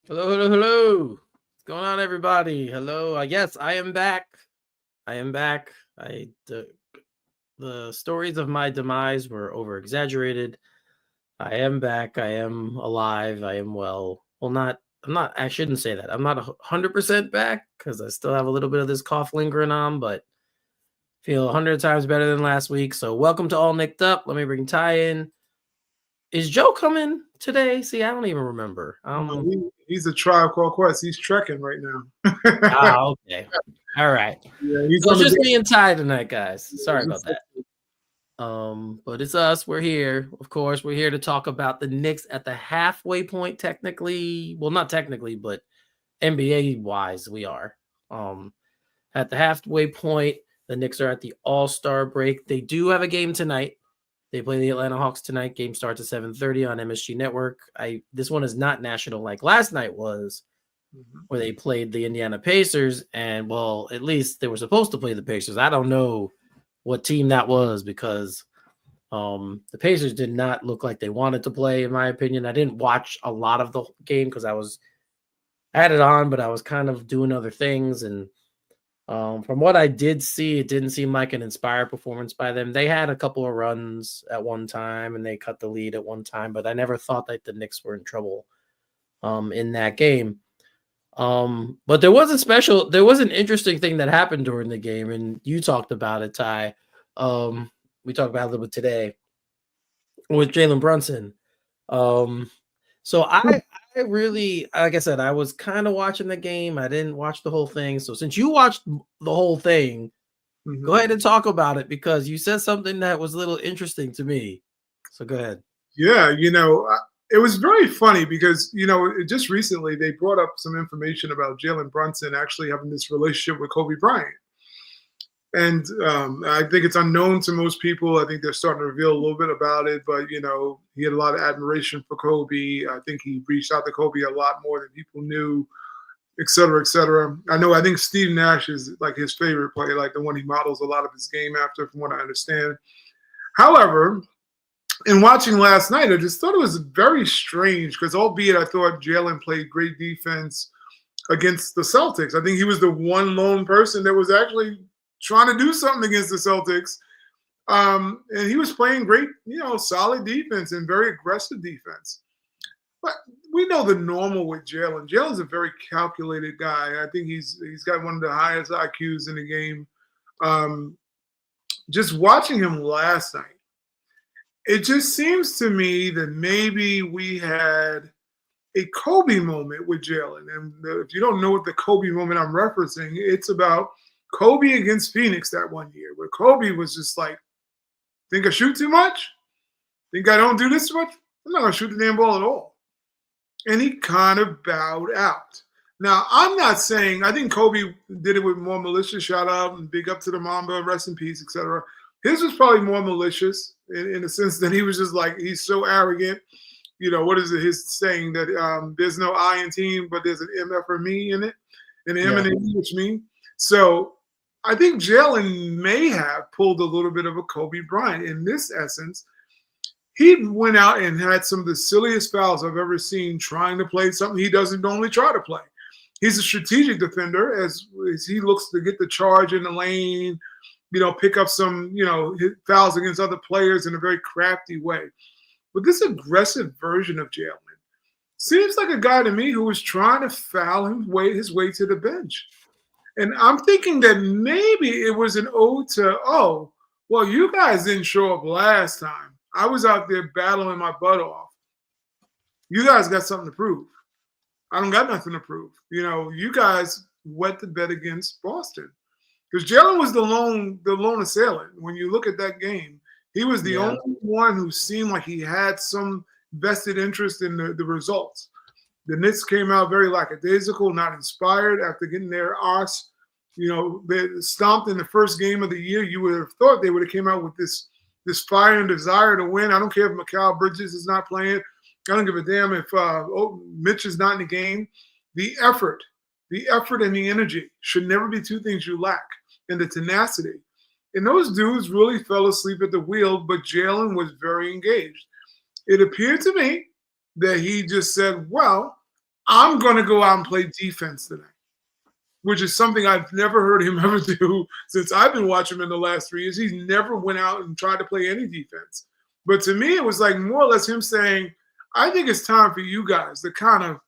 Hello, hello, hello. What's going on, everybody? Hello. Yes, I am back. I am back. The stories of my demise were over exaggerated. I am back. I am alive. I am well. Well, I'm not, I shouldn't say that. I'm not 100% back because I still have a little bit of this cough lingering on, but feel 100 times better than last week. So, welcome to All Knicked Up. Let me bring Ty in. Is Joe coming today? See, I don't even remember. He's a Tribe Called Quest. He's trekking right now. Okay. All right. Yeah, he's So it's on just the me and Ty tonight, guys. Sorry about just- that. But it's us. We're here. Of course, we're here to talk about the Knicks at the halfway point, technically. Well, not technically, but NBA wise, we are. At the halfway point, the Knicks are at the All-Star break. They do have a game tonight. They play the Atlanta Hawks tonight. Game starts at 7:30 on MSG Network. This one is not national like last night was, where they played the Indiana Pacers. And, well, at least they were supposed to play the Pacers. I don't know what team that was because the Pacers did not look like they wanted to play, in my opinion. I didn't watch a lot of the game because I had it on, but I was kind of doing other things. And from what I did see, it didn't seem like an inspired performance by them. They had a couple of runs at one time and they cut the lead at one time, but I never thought that the Knicks were in trouble in that game. But there was an interesting thing that happened during the game, and you talked about it, Ty. We talked about it a little bit today with Jalen Brunson. So I really, like I said, I was kind of watching the game. I didn't watch the whole thing. So since you watched the whole thing, go ahead and talk about it because you said something that was a little interesting to me. So go ahead. Yeah, it was very funny because, just recently they brought up some information about Jalen Brunson actually having this relationship with Kobe Bryant. And I think it's unknown to most people. I think they're starting to reveal a little bit about it, but he had a lot of admiration for Kobe. I think he reached out to Kobe a lot more than people knew, et cetera, et cetera. I think Steve Nash is like his favorite player, like the one he models a lot of his game after, from what I understand. However, in watching last night, I just thought it was very strange because, albeit I thought Jalen played great defense against the Celtics, I think he was the one lone person that was actually trying to do something against the Celtics. And he was playing great, solid defense and very aggressive defense. But we know the normal with Jalen. Jalen's a very calculated guy. I think he's got one of the highest IQs in the game. Just watching him last night, it just seems to me that maybe we had a Kobe moment with Jalen. And if you don't know what the Kobe moment I'm referencing, it's about Kobe against Phoenix that one year, where Kobe was just like, think I shoot too much? Think I don't do this too much? I'm not going to shoot the damn ball at all. And he kind of bowed out. Now, I'm not saying, I think Kobe did it with more malicious, shout out and big up to the Mamba, rest in peace, etc. His was probably more malicious in the sense that he was just like, he's so arrogant. What is it, his saying that there's no I in team, but there's an MF or me in it, an M and an E, which me. So I think Jalen may have pulled a little bit of a Kobe Bryant. In this essence, he went out and had some of the silliest fouls I've ever seen trying to play something he doesn't normally try to play. He's a strategic defender as he looks to get the charge in the lane, pick up some, fouls against other players in a very crafty way. But this aggressive version of Jalen seems like a guy to me who was trying to foul his way to the bench. And I'm thinking that maybe it was an ode to, well, you guys didn't show up last time. I was out there battling my butt off. You guys got something to prove. I don't got nothing to prove. You guys wet the bed against Boston because Jalen was the lone assailant. When you look at that game, he was the Yeah. only one who seemed like he had some vested interest in the results. The Knicks came out very lackadaisical, not inspired after getting their arse. They stomped in the first game of the year. You would have thought they would have came out with this fire and desire to win. I don't care if Mikal Bridges is not playing. I don't give a damn if Mitch is not in the game. The effort and the energy should never be two things you lack, and the tenacity. And those dudes really fell asleep at the wheel, but Jalen was very engaged. It appeared to me that he just said, well, I'm going to go out and play defense tonight, which is something I've never heard him ever do since I've been watching him in the last 3 years. He's never went out and tried to play any defense. But to me, it was like more or less him saying, I think it's time for you guys to kind of,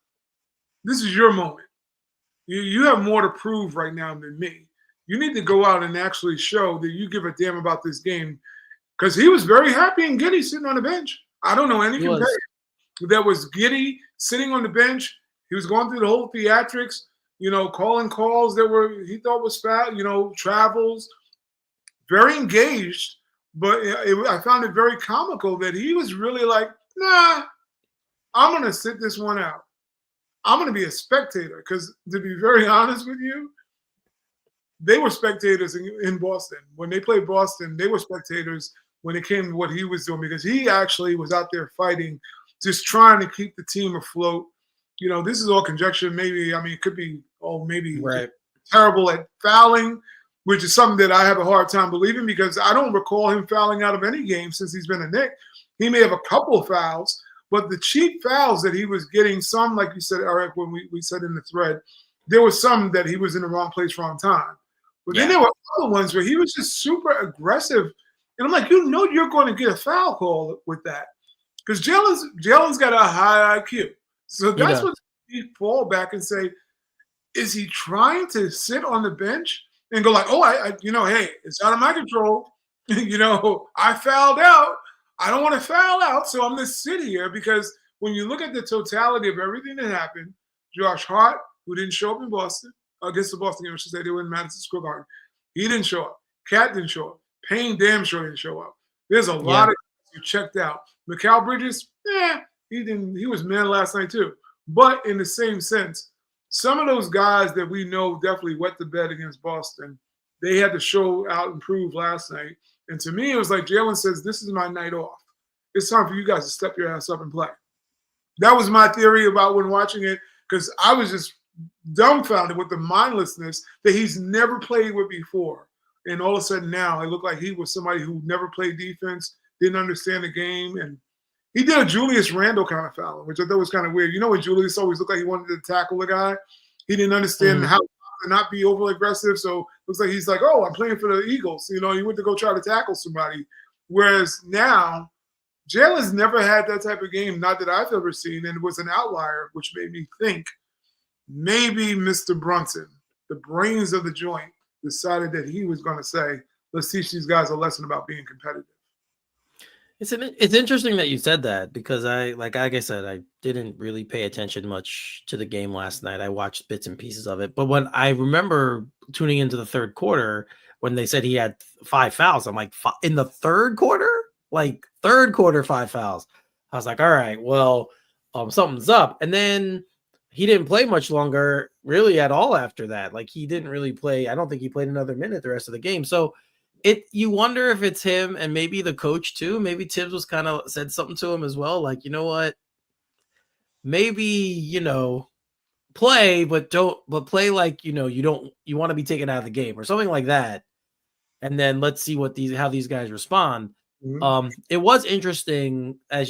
this is your moment. You have more to prove right now than me. You need to go out and actually show that you give a damn about this game. Because he was very happy and giddy sitting on the bench. I don't know any He competitor was. that was giddy sitting on the bench. He was going through the whole theatrics, calling calls that he thought was foul, travels, very engaged. But I found it very comical that he was really like, nah, I'm going to sit this one out. I'm going to be a spectator because, to be very honest with you, they were spectators in Boston. When they played Boston, they were spectators when it came to what he was doing because he actually was out there fighting, just trying to keep the team afloat. This is all conjecture. Maybe, it could be, maybe Right. terrible at fouling, which is something that I have a hard time believing because I don't recall him fouling out of any game since he's been a Knick. He may have a couple of fouls, but the cheap fouls that he was getting, some, like you said, Eric, when we said in the thread, there was some that he was in the wrong place, wrong time. But then there were other ones where he was just super aggressive. And I'm like, you're going to get a foul call with that. Because Jalen's got a high IQ. So He that's does. what you fall back and say, is he trying to sit on the bench and go like, hey, it's out of my control. I fouled out. I don't want to foul out, so I'm going to sit here because when you look at the totality of everything that happened, Josh Hart, who didn't show up in Boston, against the Boston game, I should say, they were in Madison Square Garden. He didn't show up. Cat didn't show up. Payne damn sure didn't show up. There's a lot of guys who checked out. Mikal Bridges, he didn't. He was man last night too. But in the same sense, some of those guys that we know definitely wet the bed against Boston, they had to show out and prove last night. And to me, it was like Jalen says, this is my night off. It's time for you guys to step your ass up and play. That was my theory about when watching it because I was just dumbfounded with the mindlessness that he's never played with before. And all of a sudden now, it looked like he was somebody who never played defense, didn't understand the game. And he did a Julius Randle kind of foul, which I thought was kind of weird. When Julius always looked like he wanted to tackle the guy? He didn't understand how to not be overly aggressive. So it looks like he's like, oh, I'm playing for the Eagles. He went to go try to tackle somebody. Whereas now, Jalen's never had that type of game, not that I've ever seen, and it was an outlier, which made me think maybe Mr. Brunson, the brains of the joint, decided that he was going to say, let's teach these guys a lesson about being competitive. It's interesting that you said that because like I said, I didn't really pay attention much to the game last night. I watched bits and pieces of it. But when I remember tuning into the third quarter, when they said he had 5 fouls, I'm like, in the third quarter? Like third quarter, 5 fouls. I was like, all right, well, something's up. And then he didn't play much longer really at all after that. Like he didn't really play. I don't think he played another minute the rest of the game. So you wonder if it's him and maybe the coach too. Maybe Tibbs was kind of said something to him as well. Like, you know what? Maybe, play, but play like, you want to be taken out of the game or something like that. And then let's see how these guys respond. Mm-hmm. It was interesting I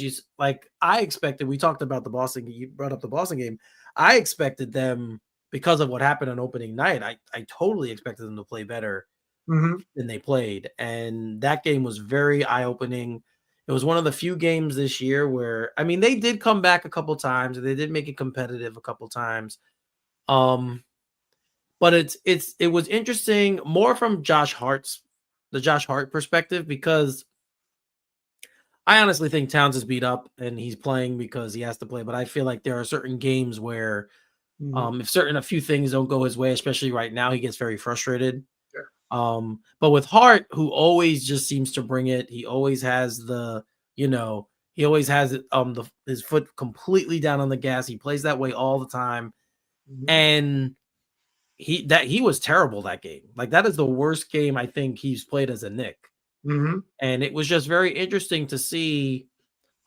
expected, we talked about the Boston, you brought up the Boston game. I expected them because of what happened on opening night. I totally expected them to play better than they played. And that game was very eye-opening. It was one of the few games this year where, they did come back a couple times and they did make it competitive a couple times. But it was interesting more from the Josh Hart perspective, because I honestly think Towns is beat up and he's playing because he has to play. But I feel like there are certain games where Mhm. If a few things don't go his way, especially right now, he gets very frustrated. Yeah. But with Hart, who always just seems to bring it, he always has he always has it, his foot completely down on the gas. He plays that way all the time, Mhm. and he was terrible that game. Like that is the worst game I think he's played as a Nick, Mhm. and it was just very interesting to see.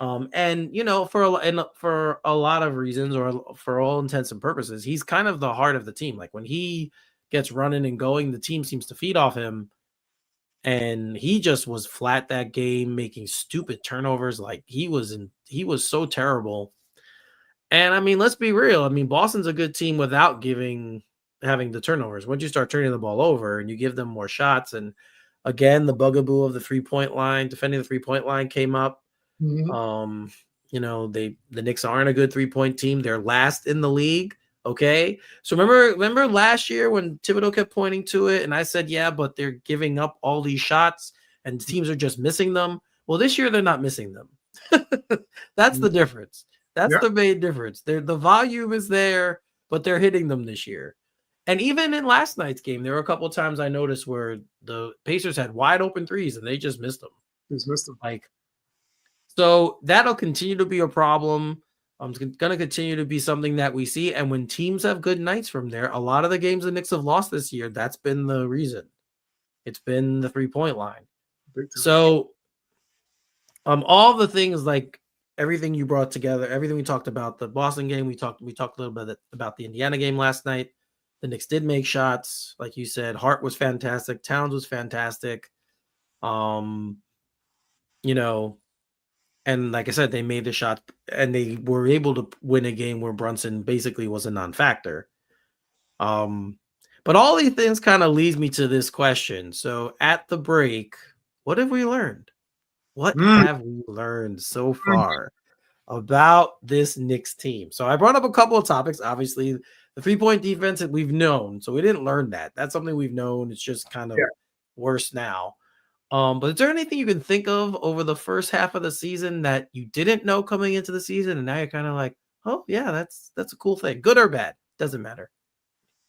And for a lot of reasons, or for all intents and purposes, he's kind of the heart of the team. Like when he gets running and going, the team seems to feed off him. And he just was flat that game, making stupid turnovers. Like he was so terrible. And I mean, let's be real. I mean, Boston's a good team without having the turnovers. Once you start turning the ball over and you give them more shots, and again, the bugaboo of the 3-point line, defending the 3-point line came up. Mhm. Um, the Knicks aren't a good 3-point team. They're last in the league. Okay. So remember last year when Thibodeau kept pointing to it, and I said, yeah, but they're giving up all these shots and teams are just missing them. Well, this year they're not missing them. That's Mhm. the difference. That's Yeah. the main difference. The volume is there, but they're hitting them this year. And even in last night's game, there were a couple of times I noticed where the Pacers had wide open threes and they just missed them. Dismissed them. Like so that'll continue to be a problem. It's going to continue to be something that we see. And when teams have good nights from there, a lot of the games the Knicks have lost this year, that's been the reason. It's been the 3-point line. Big time. So, all the things like everything you brought together, everything we talked about, the Boston game, we talked a little bit about the Indiana game last night. The Knicks did make shots, like you said. Hart was fantastic. Towns was fantastic. Um, you know, And like I said, they made the shot and they were able to win a game where Brunson basically was a non-factor. Um, but all these things kind of leads me to this question. So at the break, what have we learned? What Mm. have we learned so far about this Knicks team? So I brought up a couple of topics. Obviously, the 3-point defense that we've known. So we didn't learn that. That's something we've known. It's just kind Yeah. of worse now. But is there anything you can think of over the first half of the season that you didn't know coming into the season, and now you're kind of like, oh yeah, that's a cool thing, good or bad, doesn't matter.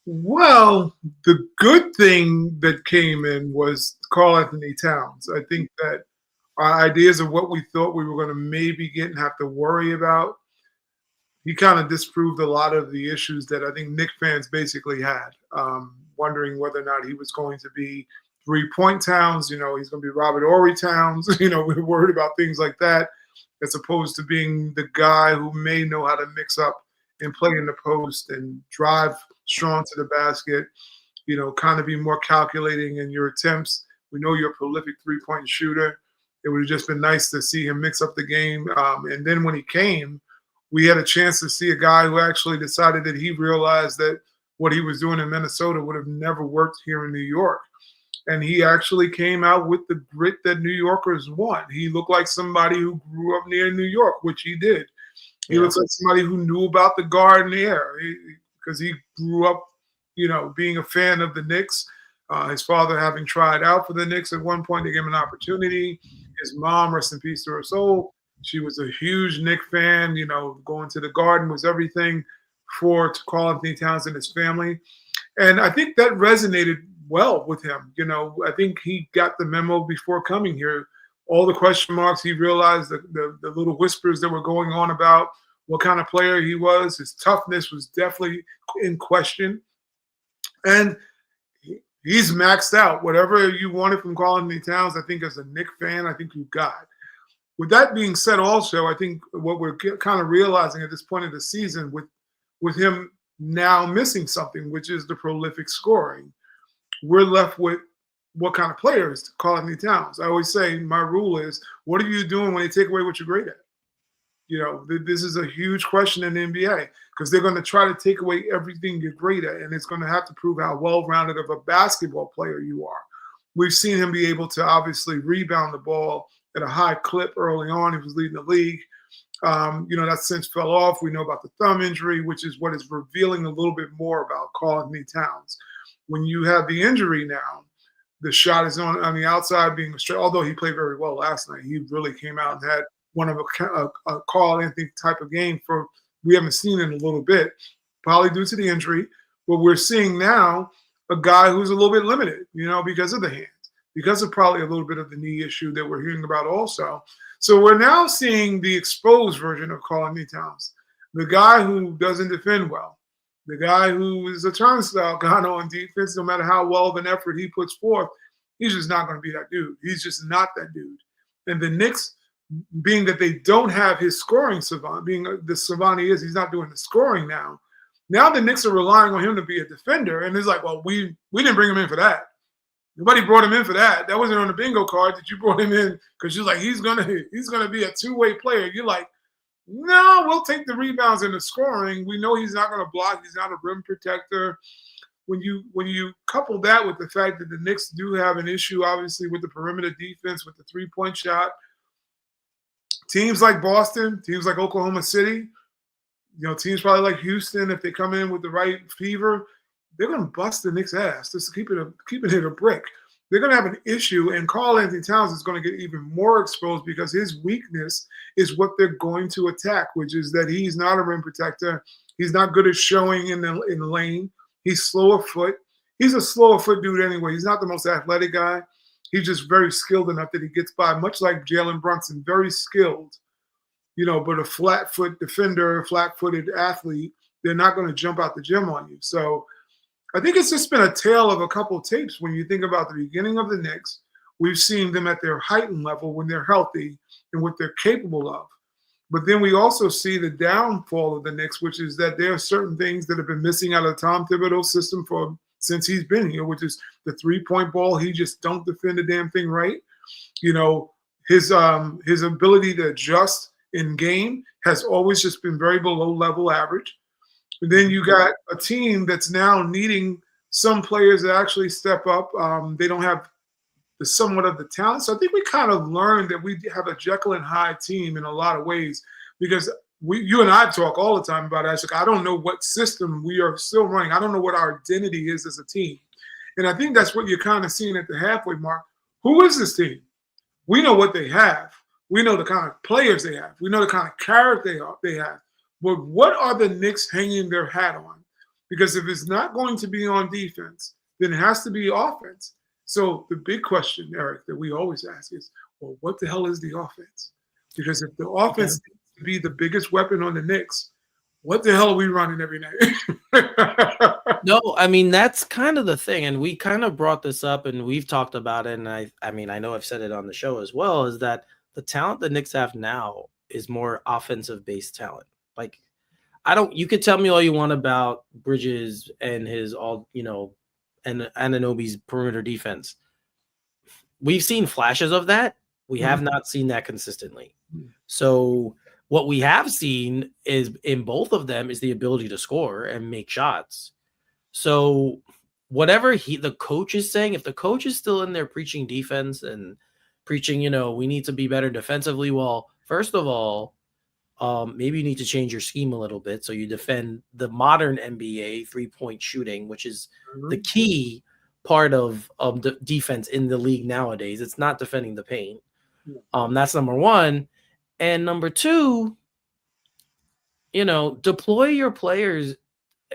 Well, the good thing that came in was Carl Anthony Towns. I think that our ideas of what we thought we were going to maybe get and have to worry about, he kind of disproved a lot of the issues that I think Knick fans basically had, wondering whether or not he was going to be 3-point Towns. He's going to be Robert Ory Towns. We were worried about things like that, as opposed to being the guy who may know how to mix up and play in the post and drive strong to the basket. Kind of be more calculating in your attempts. We know you're a prolific 3-point shooter. It would have just been nice to see him mix up the game. And then when he came, we had a chance to see a guy who actually decided that he realized that what he was doing in Minnesota would have never worked here in New York. And he actually came out with the grit that New Yorkers want. He looked like somebody who grew up near New York, which he did. He Yeah, looks like somebody who knew about the Garden Air because he grew up, being a fan of the Knicks. His father having tried out for the Knicks at one point, they gave him an opportunity. His mom, rest in peace to her soul, she was a huge Knick fan. Going to the Garden was everything for Karl Anthony Towns and his family. And I think that resonated well with him. I think he got the memo before coming here. All the question marks, he realized the little whispers that were going on about what kind of player he was. His toughness was definitely in question. And he's maxed out. Whatever you wanted from Karl Anthony Towns, I think as a Knick fan, I think you got. With that being said, also, I think what we're kind of realizing at this point of the season with him now missing something, which is the prolific scoring, we're left with what kind of players Karl Anthony Towns. I always say my rule is, what are you doing when they take away what you're great at? This is a huge question in the NBA because they're going to try to take away everything you're great at, and it's going to have to prove how well-rounded of a basketball player you are. We've seen him be able to obviously rebound the ball at a high clip early on. He was leading the league. That since fell off. We know about the thumb injury, which is what is revealing a little bit more about Karl Anthony Towns. When you have the injury now, the shot is on the outside being straight. Although he played very well last night, he really came out and had one of a Karl Anthony type of game we haven't seen in a little bit. probably due to the injury. But we're seeing now a guy who's a little bit limited, because of the hands, because of probably a little bit of the knee issue that we're hearing about also. So we're now seeing the exposed version of Karl Anthony Towns, the guy who doesn't defend well, the guy who is a turnstile kind of on defense. No matter how well of an effort he puts forth, he's just not going to be that dude. He's just not that dude. And the Knicks, being that they don't have his scoring savant, being the savant he is, he's not doing the scoring now. Now the Knicks are relying on him to be a defender, and it's like, well, we didn't bring him in for that. Nobody brought him in for that. That wasn't on the bingo card that you brought him in because you're like, he's gonna be a two-way player. You're like, no, we'll take the rebounds and the scoring. We know he's not gonna block. He's not a rim protector. When you couple that with the fact that the Knicks do have an issue, obviously, with the perimeter defense, with the three-point shot, teams like Boston, teams like Oklahoma City, teams probably like Houston, if they come in with the right fever, they're going to bust the Knicks' ass just to keep it a brick. They're going to have an issue, and Karl Anthony Towns is going to get even more exposed because his weakness is what they're going to attack, which is that he's not a rim protector. He's not good at showing in the lane. He's slower foot. He's a slower foot dude anyway. He's not the most athletic guy. He's just very skilled enough that he gets by, much like Jalen Brunson, very skilled, but a flat-foot defender, flat-footed athlete, they're not going to jump out the gym on you. So I think it's just been a tale of a couple of tapes. When you think about the beginning of the Knicks, we've seen them at their heightened level when they're healthy and what they're capable of. But then we also see the downfall of the Knicks, which is that there are certain things that have been missing out of the Tom Thibodeau system since he's been here, which is the three-point ball. He just don't defend the damn thing right. His ability to adjust in game has always just been very below level average. And then you got a team that's now needing some players to actually step up. They don't have somewhat of the talent. So I think we kind of learned that we have a Jekyll and Hyde team in a lot of ways, because you and I talk all the time about it. I don't know what system we are still running. I don't know what our identity is as a team. And I think that's what you're kind of seeing at the halfway mark. Who is this team? We know what they have. We know the kind of players they have. We know the kind of character they have. But what are the Knicks hanging their hat on? Because if it's not going to be on defense, then it has to be offense. So the big question, Eric, that we always ask is, well, what the hell is the offense? Because if the offense needs to be the biggest weapon on the Knicks, what the hell are we running every night? No, I mean, that's kind of the thing. And we kind of brought this up and we've talked about it. And I know I've said it on the show as well, is that the talent the Knicks have now is more offensive based talent. Like, you could tell me all you want about Bridges and his and Anunoby's perimeter defense. We've seen flashes of that. We have not seen that consistently. So what we have seen is in both of them is the ability to score and make shots. So whatever the coach is saying, if the coach is still in there preaching defense and preaching, we need to be better defensively. Well, first of all, maybe you need to change your scheme a little bit so you defend the modern NBA three-point shooting, which is the key part of the defense in the league nowadays. It's not defending the paint. That's number one. And number two, deploy your players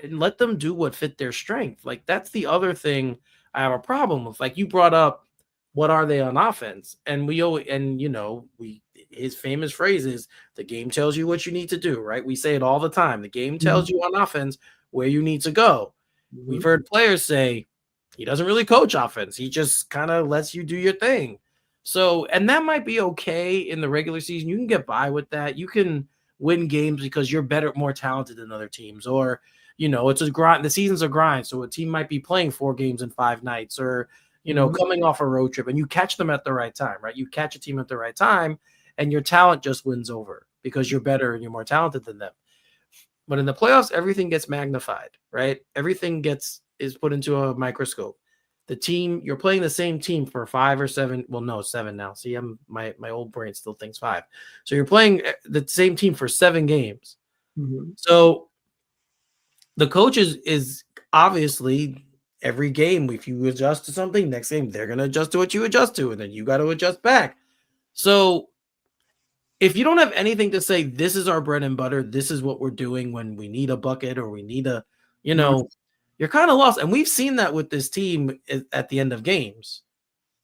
and let them do what fit their strength. Like, that's the other thing I have a problem with. Like, you brought up, what are they on offense? And his famous phrase is, the game tells you what you need to do, right? We say it all the time. The game tells you on offense where you need to go. We've heard players say he doesn't really coach offense. He just kind of lets you do your thing. So, and that might be okay in the regular season. You can get by with that. You can win games because you're better, more talented than other teams, or, it's a grind. The season's a grind. So a team might be playing 4 games in 5 nights, or, coming off a road trip, and you catch them at the right time, right? You catch a team at the right time and your talent just wins over because you're better and you're more talented than them. But in the playoffs, everything gets magnified, right? Everything is put into a microscope. The team, you're playing the same team for 5 or 7. Well, no, 7 now. See, my old brain still thinks 5. So you're playing the same team for 7 games. So the coach is obviously, every game, if you adjust to something, next game they're going to adjust to what you adjust to, and then you got to adjust back. So if you don't have anything to say, this is our bread and butter, this is what we're doing when we need a bucket or we need a, you Mhm. know, you're kind of lost. And we've seen that with this team at the end of games.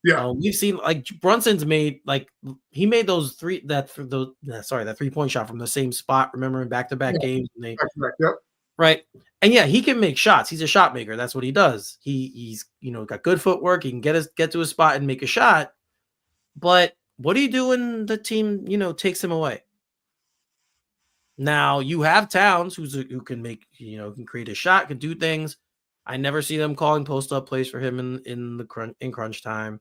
Yeah. We've seen like Brunson's made like he made those three that for those sorry that 3-point shot from the same spot. Remember in back to back Yeah. games when they Back to back. Yep. right and yeah he can make shots. He's a shot maker. That's what he does. He's got good footwork. He can get to his spot and make a shot. But what do you do when the team takes him away? Now you have Towns who can make can create a shot, can do things. I never see them calling post up plays for him in crunch time.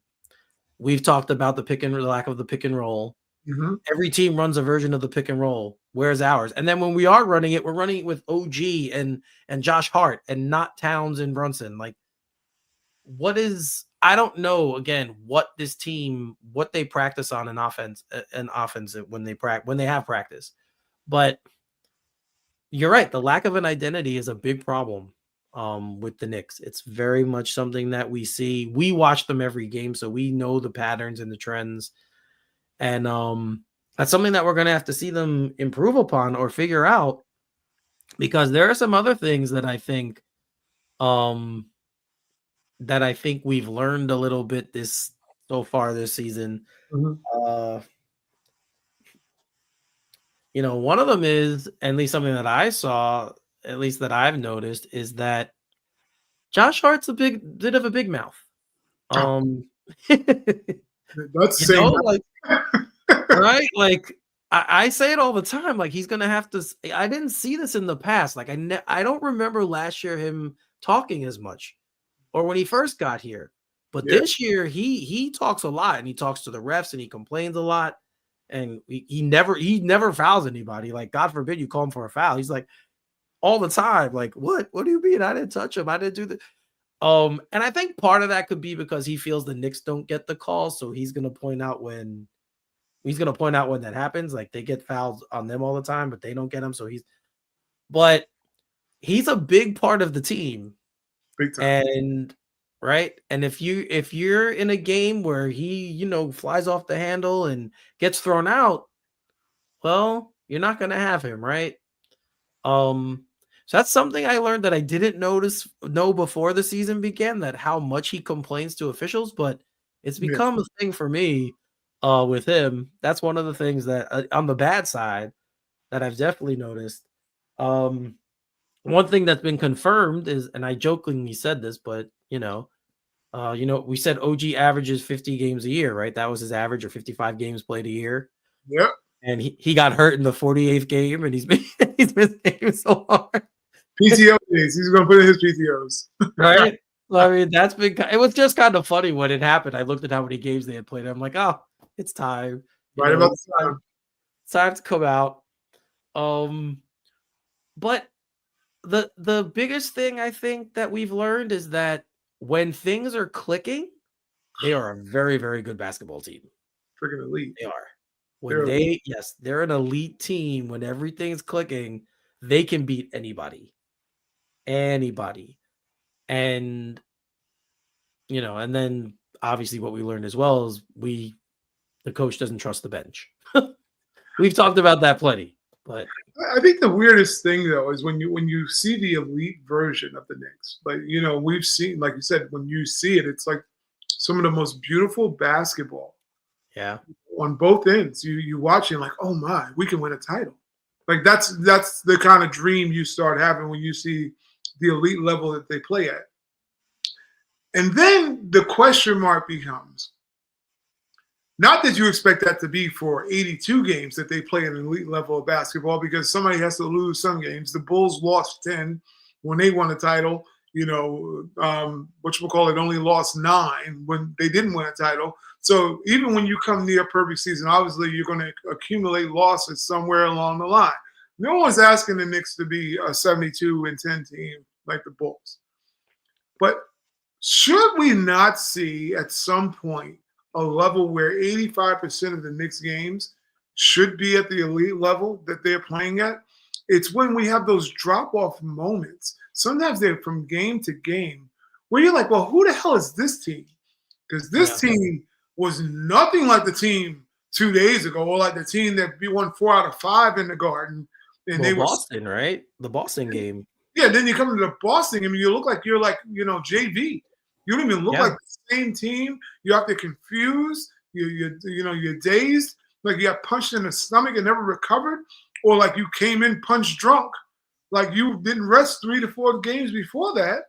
We've talked about the lack of the pick and roll. Hmm. Every team runs a version of the pick and roll. Where's ours? And then when we are running it, we're running it with OG and Josh Hart and not Towns and Brunson. Like, what is? I don't know. Again, what they practice on an offense when they have practice. But you're right. The lack of an identity is a big problem with the Knicks. It's very much something that we see. We watch them every game, so we know the patterns and the trends. And that's something that we're going to have to see them improve upon or figure out, because there are some other things um that I think we've learned a little bit this so far this season. Hmm. Uh one of them is, at least something that I saw, at least that I've noticed, is that Josh Hart's a bit of a big mouth. Oh, Um that's saying like right? Like I say it all the time. Like he's gonna have to. I didn't see this in the past. Like I don't remember last year him talking as much, or when he first got here. But yeah. this year he talks a lot, and he talks to the refs, and he complains a lot, and he never fouls anybody. Like God forbid you call him for a foul. He's like all the time. Like what do you mean? I didn't touch him. I didn't do the. And I think part of that could be because he feels the Knicks don't get the call, so he's gonna point out when that happens. Like they get fouls on them all the time, but they don't get them. But he's a big part of the team. Big time. And right. And if you're in a game where he, flies off the handle and gets thrown out, well, you're not gonna have him, right? Um, so that's something I learned that I didn't know before the season began, that how much he complains to officials, but it's Yeah. become a thing for me with him. That's one of the things that on the bad side that I've definitely noticed. Um, one thing that's been confirmed is, and I jokingly said this, but we said OG averages 50 games a year, right? That was his average, or 55 games played a year. Yep. And he got hurt in the 48th game, and he's been he's been hitting so hard, PTO days. He's going to put in his PTOs. right? So, I mean, it was just kind of funny when it happened. I looked at how many games they had played. I'm like, oh, it's time. Right about It's the time, time. it's time to come out. Um, but the biggest thing I think that we've learned is that when things are clicking, they are a very, very good basketball team. Freaking elite. They are. When They're elite. yes, they're an elite team. When everything's clicking, they can beat anybody. Anybody. And and then obviously what we learned as well is the coach doesn't trust the bench. We've talked about that plenty, but I think the weirdest thing though is when you see the elite version of the Knicks. Like we've seen, like you said, when you see it, it's like some of the most beautiful basketball yeah. on both ends. You watch it like, oh my, we can win a title. Like that's the kind of dream you start having when you see the elite level that they play at. And then the question mark becomes, not that you expect that to be for 82 games that they play at an elite level of basketball, because somebody has to lose some games. The Bulls lost 10 when they won a title. Whatchamacallit only lost 9 when they didn't win a title. So even when you come near a perfect season, obviously you're going to accumulate losses somewhere along the line. No one's asking the Knicks to be a 72-10 team like the Bulls. But should we not see at some point a level where 85% of the Knicks games should be at the elite level that they're playing at? It's when we have those drop-off moments. Sometimes they're from game to game where you're like, well, who the hell is this team? Because Yeah. this team was nothing like the team 2 days ago, or like the team that won 4 out of 5 in the Garden, and Well, they were Boston, right? The Boston game. yeah. Then you come to the Boston game, and you look like you're like JV. You don't even look Yeah. like the same team. You have to confuse. You're dazed, like you got punched in the stomach and never recovered, or like you came in punch drunk, like you didn't rest 3 to 4 games before that.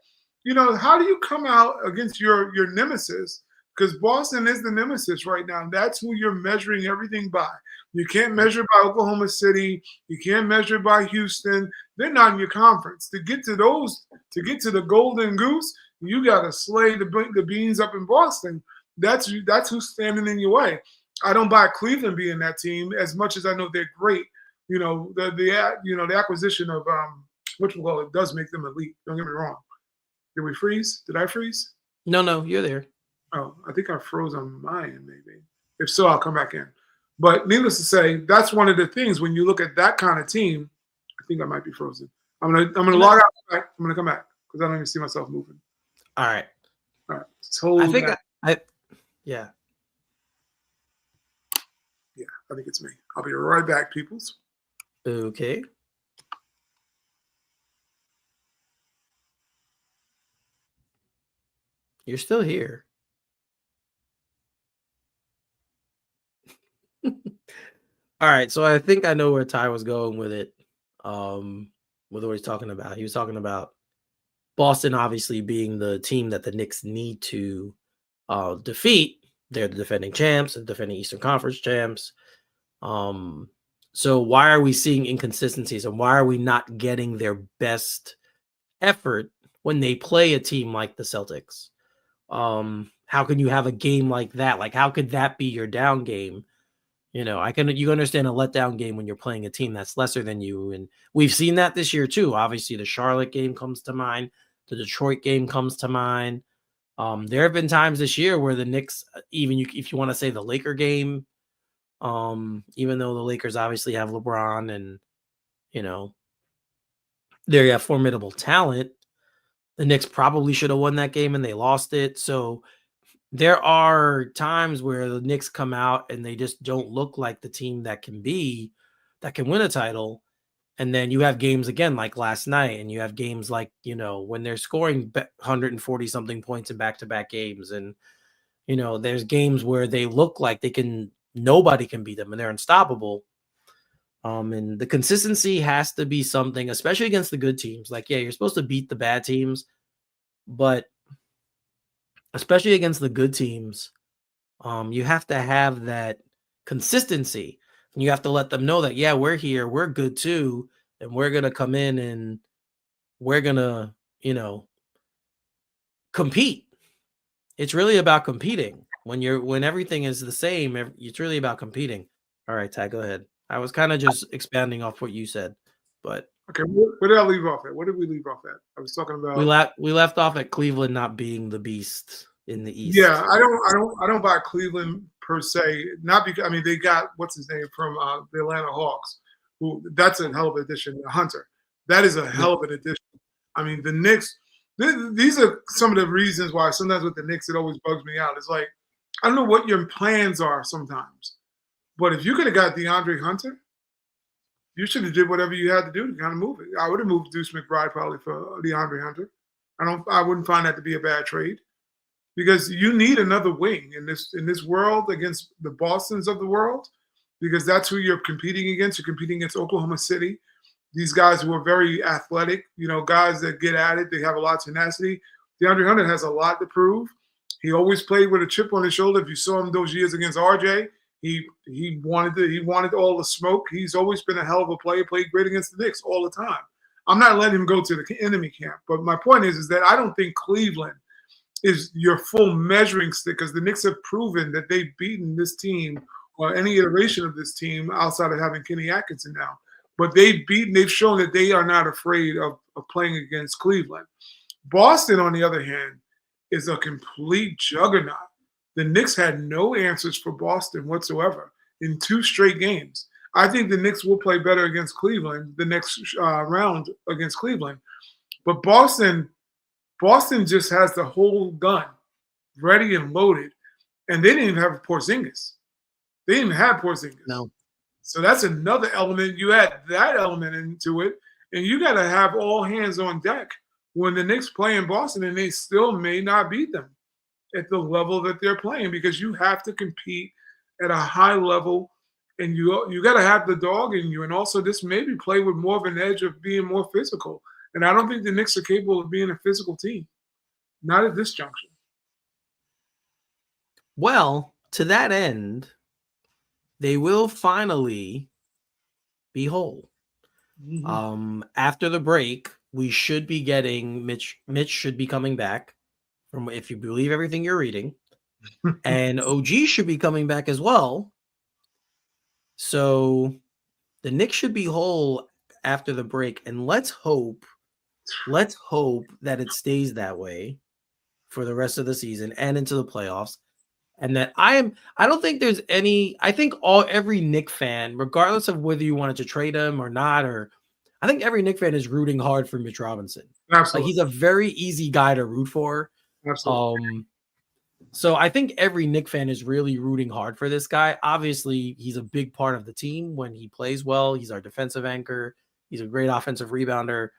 How do you come out against your nemesis? Because Boston is the nemesis right now. That's who you're measuring everything by. You can't measure by Oklahoma City. You can't measure by Houston. They're not in your conference. To get to the Golden Goose, you got to slay the beans up in Boston. That's who's standing in your way. I don't buy Cleveland being that team as much as I know they're great. The acquisition of it does make them elite. Don't get me wrong. Did we freeze? Did I freeze? No, no, you're there. Oh, I think I froze on my end, maybe. If so, I'll come back in. But needless to say, that's one of the things when you look at that kind of team. I think I might be frozen. I'm gonna log out. I'm gonna come back because I don't even see myself moving. All right. All right. So I think yeah. Yeah, I think it's me. I'll be right back, peoples. Okay. You're still here. All right, so I think I know where Ty was going with it. With what he's talking about. He was talking about Boston obviously being the team that the Knicks need to defeat. They're the defending champs and defending Eastern Conference champs. So why are we seeing inconsistencies and why are we not getting their best effort when they play a team like the Celtics? How can you have a game like that? Like, how could that be your down game? You understand a letdown game when you're playing a team that's lesser than you. And we've seen that this year too. Obviously, the Charlotte game comes to mind. The Detroit game comes to mind. There have been times this year where the Knicks, if you want to say the Laker game, even though the Lakers obviously have LeBron and, they have formidable talent, the Knicks probably should have won that game and they lost it. So there are times where the Knicks come out and they just don't look like the team that can win a title. And then you have games again like last night, and you have games like, when they're scoring 140 something points in back-to-back games. And, there's games where they look like nobody can beat them and they're unstoppable. And the consistency has to be something, especially against the good teams. Like, yeah, you're supposed to beat the bad teams, but especially against the good teams, you have to have that consistency. And you have to let them know that, yeah, we're here, we're good too, and we're going to come in and we're going to, compete. It's really about competing. When everything is the same, it's really about competing. All right, Ty, go ahead. I was kind of just expanding off what you said, but Okay, where did I leave off at? What did we leave off at? I was talking about we left off at Cleveland not being the beast in the East. Yeah, I don't buy Cleveland per se. Not because they got what's his name from the Atlanta Hawks. Who that's a hell of an addition. Hunter, that is a hell of an addition. The Knicks. These are some of the reasons why sometimes with the Knicks it always bugs me out. It's like I don't know what your plans are sometimes, but if you could have got DeAndre Hunter, you should have did whatever you had to do to kind of move it. I would have moved Deuce McBride probably for DeAndre Hunter. I wouldn't find that to be a bad trade. Because you need another wing in this world against the Bostons of the world, because that's who you're competing against. You're competing against Oklahoma City. These guys who are very athletic, guys that get at it. They have a lot of tenacity. DeAndre Hunter has a lot to prove. He always played with a chip on his shoulder. If you saw him those years against RJ, he wanted all the smoke. He's always been a hell of a player. Played great against the Knicks all the time. I'm not letting him go to the enemy camp. But my point is that I don't think Cleveland is your full measuring stick, because the Knicks have proven that they've beaten this team or any iteration of this team outside of having Kenny Atkinson now. But they've shown that they are not afraid of playing against Cleveland. Boston, on the other hand, is a complete juggernaut. The Knicks had no answers for Boston whatsoever in 2 straight games. I think the Knicks will play better against Cleveland the next round against Cleveland. But Boston just has the whole gun ready and loaded, and they didn't even have Porzingis. They didn't even have Porzingis. No. So that's another element. You add that element into it, and you got to have all hands on deck when the Knicks play in Boston, and they still may not beat them at the level that they're playing because you have to compete at a high level, and you got to have the dog in you, and also this maybe play with more of an edge of being more physical. And I don't think the Knicks are capable of being a physical team, not at this juncture. Well, to that end, they will finally be whole. After the break, we should be getting Mitch. Mitch should be coming back from, if you believe everything you're reading, and OG should be coming back as well. So the Knicks should be whole after the break, and let's hope that it stays that way for the rest of the season and into the playoffs. And that I don't think there's any. I think every Knick fan, regardless of whether you wanted to trade him or not, or I think every Knick fan is rooting hard for Mitch Robinson. Like, Absolutely. he's a very easy guy to root for. Absolutely. So I think every Knick fan is really rooting hard for this guy. Obviously, he's a big part of the team when he plays well. He's our defensive anchor. He's a great offensive rebounder.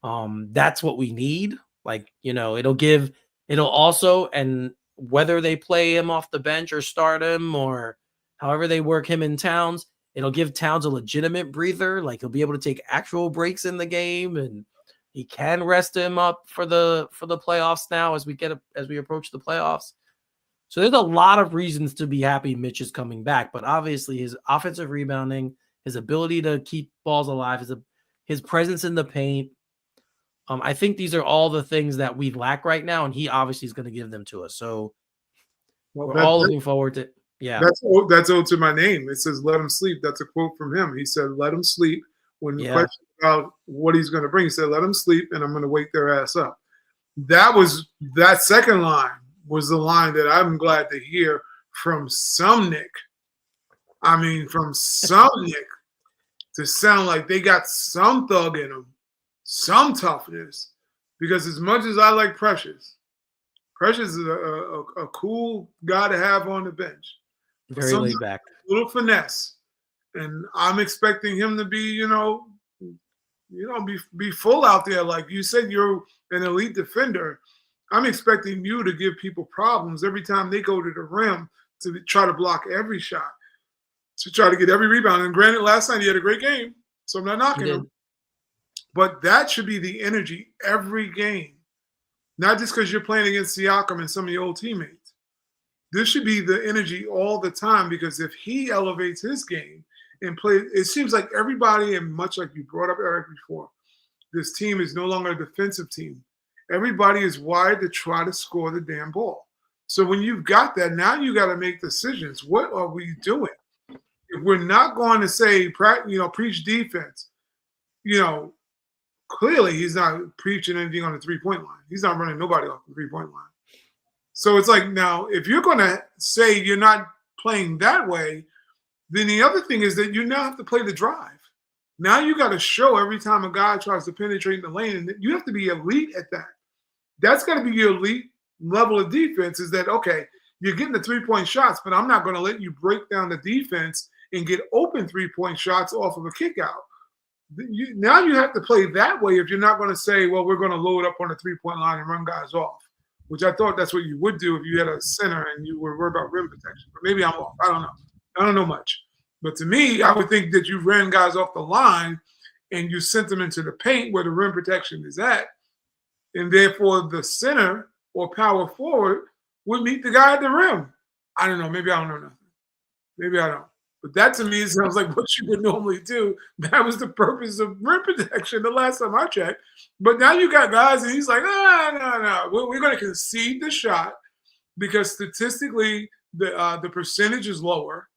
That's what we need. Like, it'll also, and whether they play him off the bench or start him or however they work him in Towns, it'll give Towns a legitimate breather. Like, he'll be able to take actual breaks in the game, and he can rest him up for the playoffs now as we approach the playoffs. So there's a lot of reasons to be happy Mitch is coming back, but obviously his offensive rebounding, his ability to keep balls alive, his presence in the paint. I think these are all the things that we lack right now, and he obviously is going to give them to us. So we're all looking forward to. Yeah, that's owed to my name. It says "Let him sleep." That's a quote from him. He said, "Let him sleep." When questioned about what he's going to bring, he said, "Let him sleep, and I'm going to wake their ass up." That second line was the line that I'm glad to hear from some Nick. I mean, from some Nick, to sound like they got some thug in them, some toughness. Because as much as I like Precious is a cool guy to have on the bench. Very laid back. A little finesse. And I'm expecting him to be, be full out there. Like you said, you're an elite defender. I'm expecting you to give people problems every time they go to the rim to try to block every shot, to try to get every rebound. And granted, last night he had a great game, so I'm not knocking him. But that should be the energy every game, not just because you're playing against Siakam and some of your old teammates. This should be the energy all the time, because if he elevates his game and play, it seems like everybody, and much like you brought up Eric before, this team is no longer a defensive team. Everybody is wired to try to score the damn ball. So when you've got that, now you got to make decisions. What are we doing? If we're not going to say, preach defense, clearly he's not preaching anything on the three-point line. He's not running nobody off the three-point line. So it's like, now, if you're going to say you're not playing that way, then the other thing is that you now have to play the drive. Now you got to show every time a guy tries to penetrate in the lane, and you have to be elite at that. That's got to be your elite level of defense, is that, okay, you're getting the three-point shots, but I'm not going to let you break down the defense and get open three-point shots off of a kick out. Now you have to play that way if you're not going to say, well, we're going to load up on the three-point line and run guys off, which I thought that's what you would do if you had a center and you were worried about rim protection. But maybe I'm off. I don't know. I don't know much. But to me, I would think that you ran guys off the line and you sent them into the paint where the rim protection is at, and therefore the center or power forward would meet the guy at the rim. I don't know. Maybe I don't know nothing. Maybe I don't. But that to me sounds like what you would normally do. That was the purpose of rim protection the last time I checked. But now you got guys, and he's like, no. We're going to concede the shot because statistically the percentage is lower.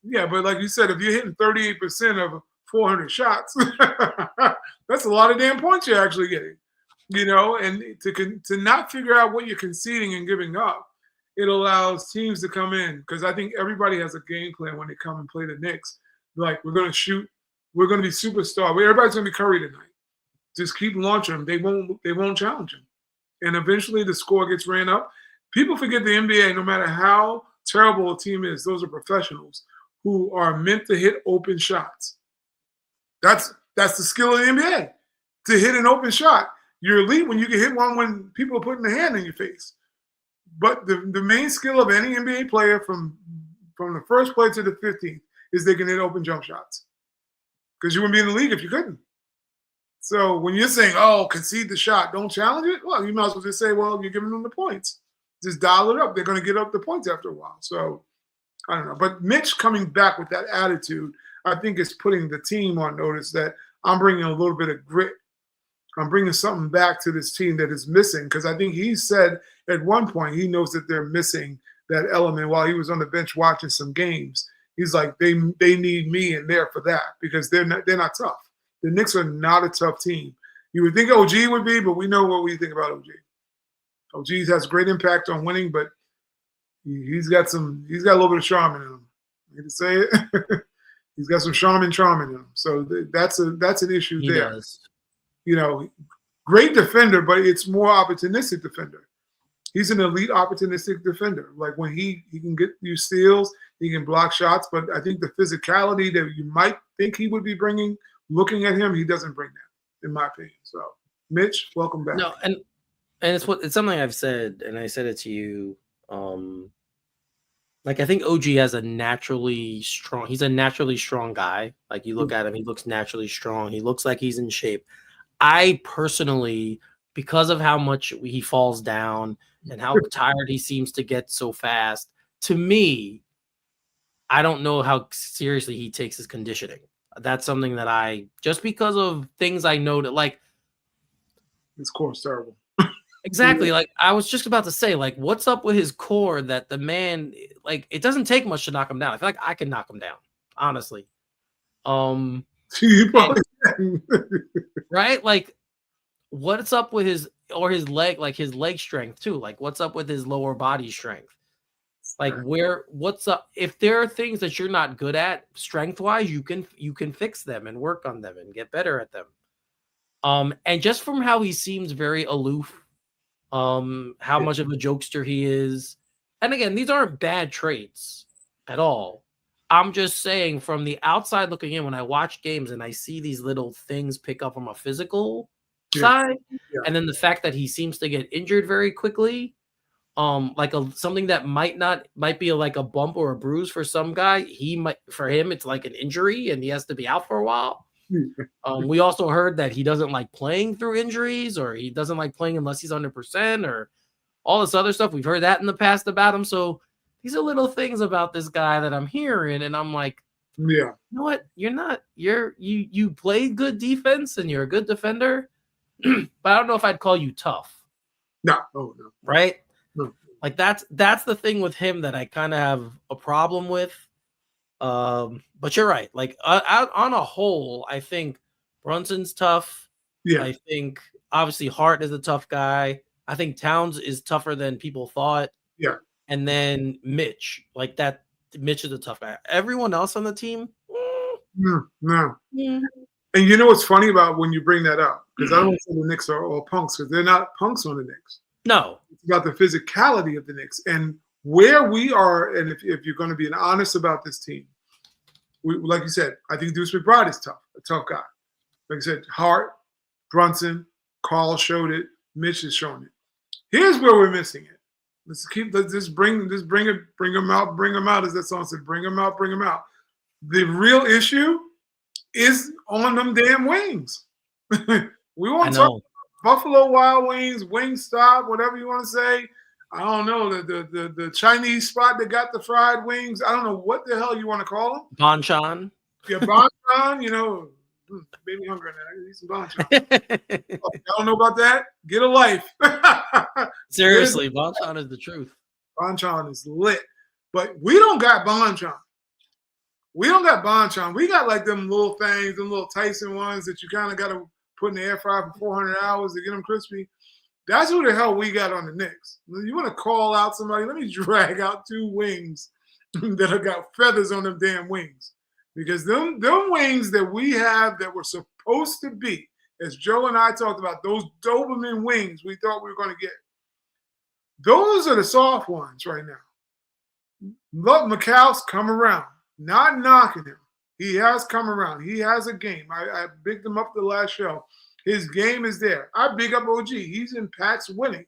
Yeah, but like you said, if you're hitting 38% of 400 shots, that's a lot of damn points you're actually getting. And to not figure out what you're conceding and giving up, it allows teams to come in, because I think everybody has a game plan when they come and play the Knicks. Like, we're going to shoot, we're going to be superstar. Everybody's going to be Curry tonight. Just keep launching them. They won't challenge them. And eventually the score gets ran up. People forget the NBA, no matter how terrible a team is, those are professionals who are meant to hit open shots. That's the skill of the NBA, to hit an open shot. You're elite when you can hit one when people are putting their hand in your face. But the main skill of any NBA player from the first play to the 15th is they can hit open jump shots. Because you wouldn't be in the league if you couldn't. So when you're saying, oh, concede the shot, don't challenge it, well, you might as well just say, well, you're giving them the points. Just dial it up. They're going to get up the points after a while. So I don't know. But Mitch coming back with that attitude, I think is putting the team on notice that I'm bringing a little bit of grit. I'm bringing something back to this team that is missing, because I think he said at one point he knows that they're missing that element while he was on the bench watching some games. He's like, they need me in there for that, because they're not tough. The Knicks are not a tough team. You would think OG would be, but we know what we think about OG. OG has great impact on winning, but he's got a little bit of charm in him. I hate to say it. He's got some charm in him. So that's an issue He there. does. You know, great defender, but it's more opportunistic defender. He's an elite opportunistic defender. Like when he can get you steals, he can block shots, but I think the physicality that you might think he would be bringing, looking at him, he doesn't bring that, in my opinion. So, Mitch, welcome back. No, and it's something I've said, and I said it to you. Like I think OG has a naturally strong. He's a naturally strong guy. Like you look at him, he looks naturally strong. He looks like he's in shape. I personally, because of how much he falls down and how tired he seems to get so fast, to me, I don't know how seriously he takes his conditioning. That's something that just because of things I know that, like, his core is terrible. Exactly. Like I was just about to say, like, what's up with his core that the man, like, it doesn't take much to knock him down. I feel like I can knock him down, honestly. You probably can. Right? Like, what's up with his leg, like his leg strength too? Like, what's up with his lower body strength? Like, what's up? If there are things that you're not good at strength wise, you can fix them and work on them and get better at them. And just from how he seems very aloof, how much of a jokester he is. And again, these aren't bad traits at all. I'm just saying, from the outside looking in, when I watch games and I see these little things pick up from a physical side, and then the fact that he seems to get injured very quickly, like something that might be like a bump or a bruise for some guy, for him it's like an injury and he has to be out for a while. We also heard that he doesn't like playing through injuries, or he doesn't like playing unless he's 100%, or all this other stuff. We've heard that in the past about him. So these are little things about this guy that I'm hearing, and I'm like, you know what? You play good defense and you're a good defender, but I don't know if I'd call you tough. No. Right? No. Like that's the thing with him that I kind of have a problem with. But you're right. Like out on a whole, I think Brunson's tough. Yeah. I think obviously Hart is a tough guy. I think Towns is tougher than people thought. Yeah. And then Mitch, Mitch is a tough guy. Everyone else on the team, no. And you know what's funny about when you bring that up? Because I don't want to say the Knicks are all punks, because they're not punks on the Knicks. No. It's about the physicality of the Knicks and where we are. And if you're going to be honest about this team, like you said, I think Deuce McBride is tough, a tough guy. Like I said, Hart, Brunson, Carl showed it, Mitch is showing it. Here's where we're missing it. Let's just bring them out, as that song said, bring them out. The real issue is on them damn wings. We want to talk Buffalo Wild Wings, Wingstop, whatever you want to say. I don't know, the Chinese spot that got the fried wings. I don't know what the hell you want to call them. Bonchon. Yeah, Bonchon, made me hungry now. I need some Bonchon. Oh, y'all don't know about that? Get a life. Seriously, Bonchon is the truth. Bonchon is lit. But we don't got Bonchon. We got like them little things, them little Tyson ones that you kind of got to put in the air fryer for 400 hours to get them crispy. That's who the hell we got on the Knicks. You want to call out somebody? Let me drag out 2 wings that have got feathers on them damn wings. Because them wings that we have that were supposed to be, as Joe and I talked about, those Doberman wings we thought we were going to get, those are the soft ones right now. Look, McCall's come around. Not knocking him. He has come around. He has a game. I bigged him up the last show. His game is there. I big up OG. He's in packs winning.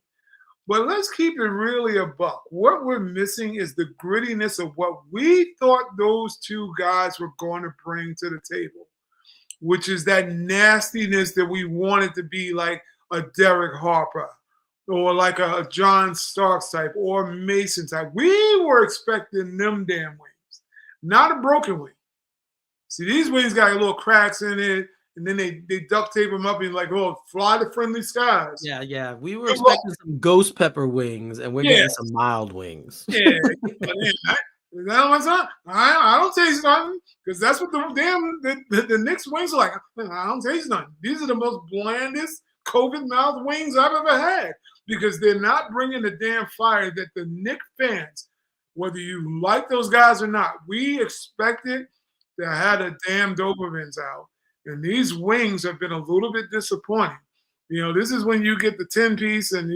But let's keep it really a buck. What we're missing is the grittiness of what we thought those two guys were going to bring to the table, which is that nastiness that we wanted to be like a Derek Harper or like a John Starks type or Mason type. We were expecting them damn wings, not a broken wing. See, these wings got little cracks in it, and then they duct tape them up and like, oh, fly to friendly skies. Yeah, yeah. We were expecting some ghost pepper wings, and we're Yeah, getting some mild wings. yeah. I don't taste nothing because that's what the Knicks wings are like. I don't taste nothing. These are the most blandest COVID mouth wings I've ever had because they're not bringing the damn fire that the Knicks fans, whether you like those guys or not, we expected to have the damn Dobermans out. And these wings have been a little bit disappointing. You know, this is when you get the 10 piece and,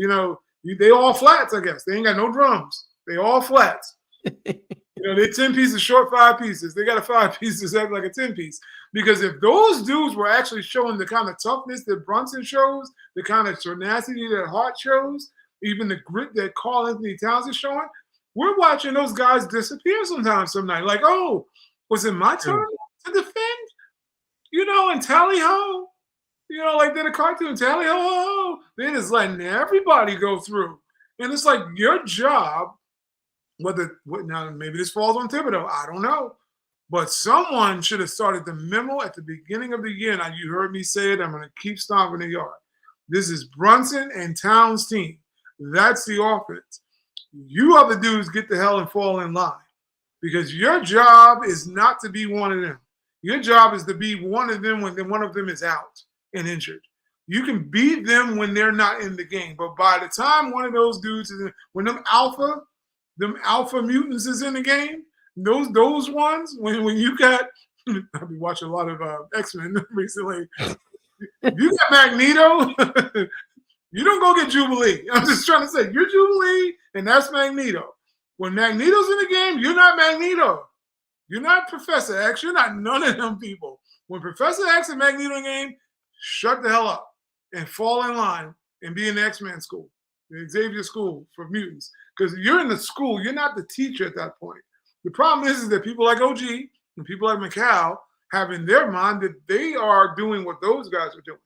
they all flats, I guess. They ain't got no drums. They all flats. They're 10 pieces short 5 pieces. They got a 5 pieces act like a 10 piece. Because if those dudes were actually showing the kind of toughness that Brunson shows, the kind of tenacity that Hart shows, even the grit that Karl Anthony Towns is showing, we're watching those guys disappear sometimes some night. Like, oh, was it my turn to defend? And tally ho. Like they're a cartoon, tally ho. They're just letting everybody go through. And it's like your job, now maybe this falls on Thibodeau, I don't know. But someone should have started the memo at the beginning of the year. Now you heard me say it, I'm going to keep stomping the yard. This is Brunson and Towns' team. That's the offense. You other dudes get the hell and fall in line. Because your job is not to be one of them. Your job is to be one of them when one of them is out and injured. You can beat them when they're not in the game. But by the time one of those dudes is in, when them alpha mutants is in the game, those ones, when you got, I've been watching a lot of X-Men recently. You got Magneto, you don't go get Jubilee. I'm just trying to say, you're Jubilee, and that's Magneto. When Magneto's in the game, you're not Magneto. You're not Professor X. You're not none of them people. When Professor X and Magneto in the game, shut the hell up and fall in line and be in the X-Men school, the Xavier school for mutants. Because you're in the school, you're not the teacher at that point. The problem is that people like OG and people like McCall have in their mind that they are doing what those guys are doing.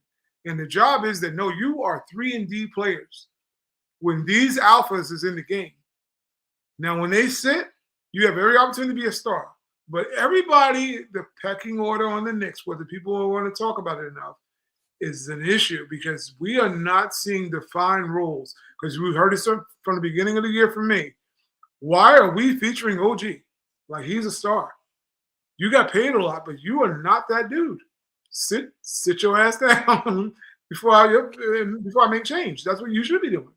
And the job is that, no, you are 3-and-D players when these alphas is in the game. Now, when they sit, you have every opportunity to be a star. But everybody, the pecking order on the Knicks, whether people want to talk about it enough, is an issue because we are not seeing defined roles. Because we heard it from the beginning of the year from me. Why are we featuring OG? Like he's a star. You got paid a lot, but you are not that dude. Sit your ass down before I make change. That's what you should be doing.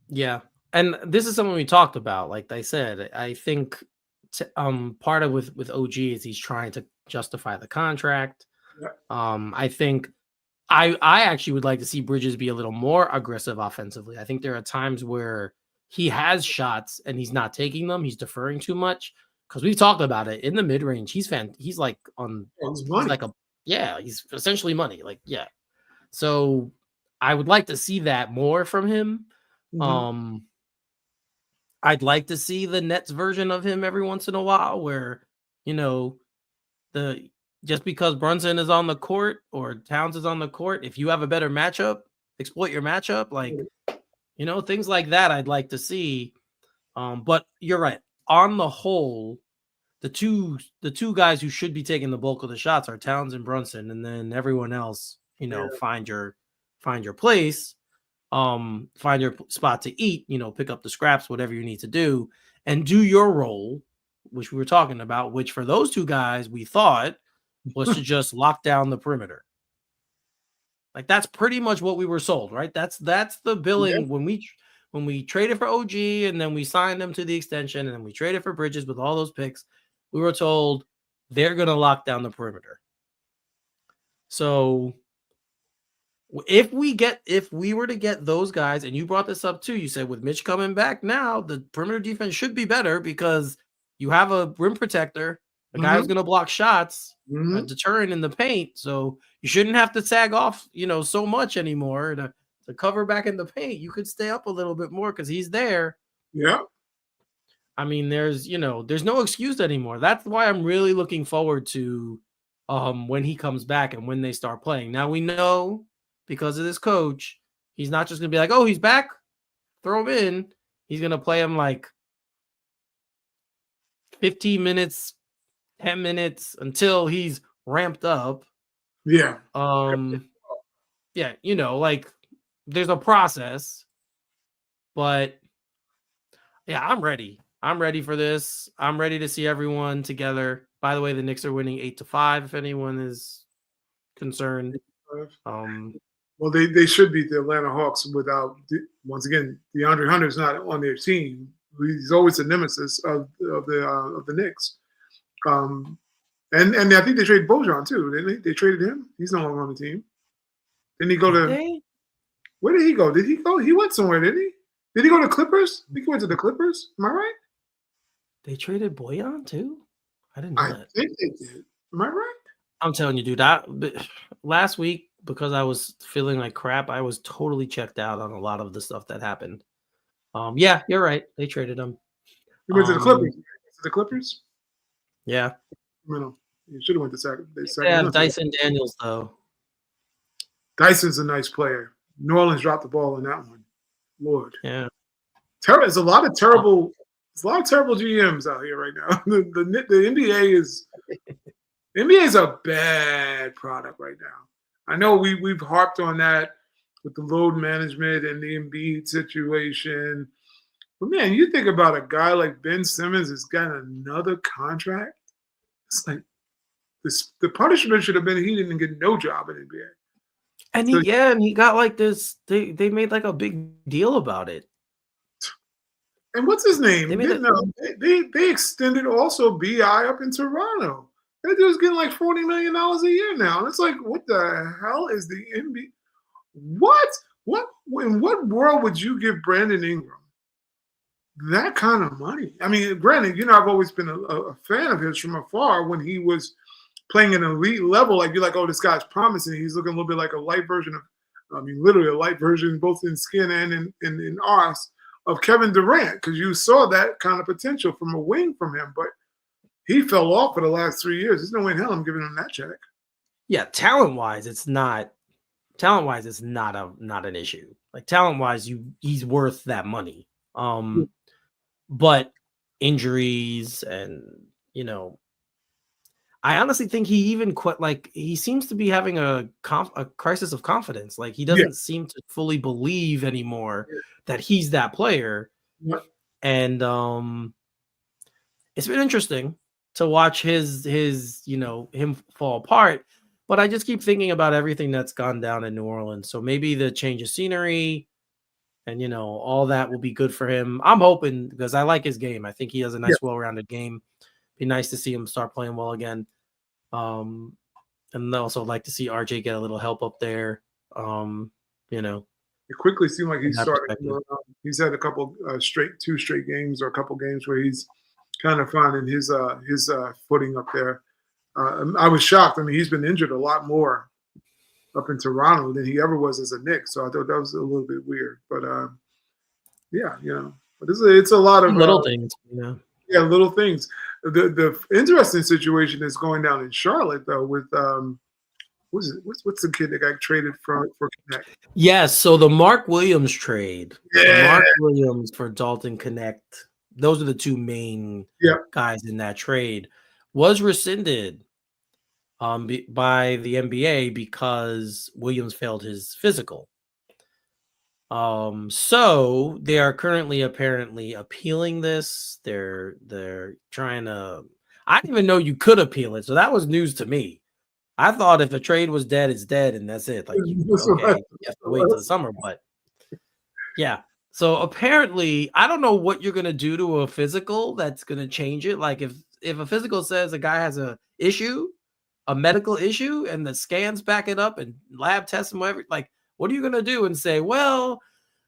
Yeah. And this is something we talked about. Like I said, I think part of with OG is he's trying to justify the contract. Yeah. I think I actually would like to see Bridges be a little more aggressive offensively. I think there are times where he has shots and he's not taking them. He's deferring too much because we've talked about it in the mid range. He's like he's essentially money. Like, yeah. So I would like to see that more from him. Mm-hmm. I'd like to see the Nets version of him every once in a while where, just because Brunson is on the court or Towns is on the court, if you have a better matchup, exploit your matchup. Like, things like that I'd like to see. But you're right. On the whole, the two guys who should be taking the bulk of the shots are Towns and Brunson, and then everyone else, find your place. Find your spot to eat, pick up the scraps, whatever you need to do, and do your role, which we were talking about, which for those two guys, we thought was to just lock down the perimeter. Like that's pretty much what we were sold, right? That's the billing when we traded for OG and then we signed them to the extension and then we traded for Bridges with all those picks. We were told they're going to lock down the perimeter. So If we were to get those guys, and you brought this up too, you said with Mitch coming back now, the perimeter defense should be better because you have a rim protector, a guy who's Hmm. going to block shots, a Hmm. deterrent in the paint. So you shouldn't have to sag off, so much anymore to cover back in the paint. You could stay up a little bit more because he's there. Yeah. I mean, there's no excuse anymore. That's why I'm really looking forward to when he comes back and when they start playing. Now we know because of this coach, he's not just gonna be like, oh, he's back, throw him in. He's gonna play him like 15 minutes, 10 minutes until he's ramped up. Yeah. Um, yeah, like there's a process, but yeah, I'm ready. I'm ready for this. I'm ready to see everyone together. By the way, the Knicks are winning 8-5 if anyone is concerned. Um Well, they should beat the Atlanta Hawks without, once again, DeAndre Hunter's not on their team. He's always a nemesis of the Knicks. Um, and I think they traded Bojan too, didn't they? They traded him. He's no longer on the team. Didn't he go did to? they? Where did he go? Did he go? He went somewhere, didn't he? Did he go to Clippers? I think he went to the Clippers. Am I right? They traded Boyan too? I didn't know I that. think they did. Am I right? I'm telling you, dude, last week because I was feeling like crap, I was totally checked out on a lot of the stuff that happened. Yeah, you're right. They traded him. He went to the Um, Clippers. To the Clippers? yeah. No, he should have went to They have Sacramento. Dyson Daniels though. Dyson's a nice player. New Orleans dropped the ball in that one. Lord, Yeah. there's a lot of terrible. There's a lot of terrible GMs out here right now. The NBA is a bad product right now. I know we've harped on that with the load management and the Embiid situation. But man, you think about a guy like Ben Simmons has got another contract. It's like the punishment should have been he didn't get no job in NBA. And So, he got like this. They made like a big deal about it. and what's his They name? made it. They extended also Bi up in Toronto. That dude's getting like $40 million a year now. And it's like, what the hell is the NBA? What? What in what world would you give Brandon Ingram that kind of money? I mean, granted, I've always been a fan of his from afar when he was playing an elite level. Like, you're like, oh, this guy's promising. He's looking a little bit like a light version of, I mean, literally a light version, both in skin and in arse, of Kevin Durant, because you saw that kind of potential from a wing from him. But he fell off for the last 3 years. There's no way in hell I'm giving him that check. Yeah, talent wise, it's not. Talent wise, it's not an issue. Like talent wise, he's worth that money. But injuries and I honestly think he even quit. Like he seems to be having a crisis of confidence. Like he Yeah. doesn't seem to fully believe anymore that he's that player. Yeah. And it's been interesting to watch his him fall apart. But I just keep thinking about everything that's gone down in New Orleans. So maybe the change of scenery and all that will be good for him. I'm hoping because I like his game. I think he has a Yeah. nice, well-rounded game. Be nice to see him start playing well again. And also like to see RJ get a little help up there. It quickly seemed like From he's that starting. perspective. He's had a couple two straight games, or a couple games where he's kind of finding his footing up there. I was shocked. I mean, he's been injured a lot more up in Toronto than he ever was as a Knick. So I thought that was a little bit weird. But yeah, but it's a lot of Little things. yeah, little things. The interesting situation is going down in Charlotte though with what's the kid that got traded for Connect? Yes. So the Mark Williams trade, Yeah. Mark Williams for Dalton Connect, those are the two main Yeah. guys in that trade, was rescinded by the NBA because Williams failed his physical. So they are currently apparently appealing this. They're trying to. I didn't even know you could appeal it, so that was news to me. I thought if a trade was dead, it's dead, and that's it. Like, okay, you have to wait till the summer. But yeah, so apparently, I don't know what you're gonna do to a physical that's gonna change it. Like, if a physical says a guy has a issue, a medical issue, and the scans back it up and lab tests and whatever, like, What are you gonna do and say, well,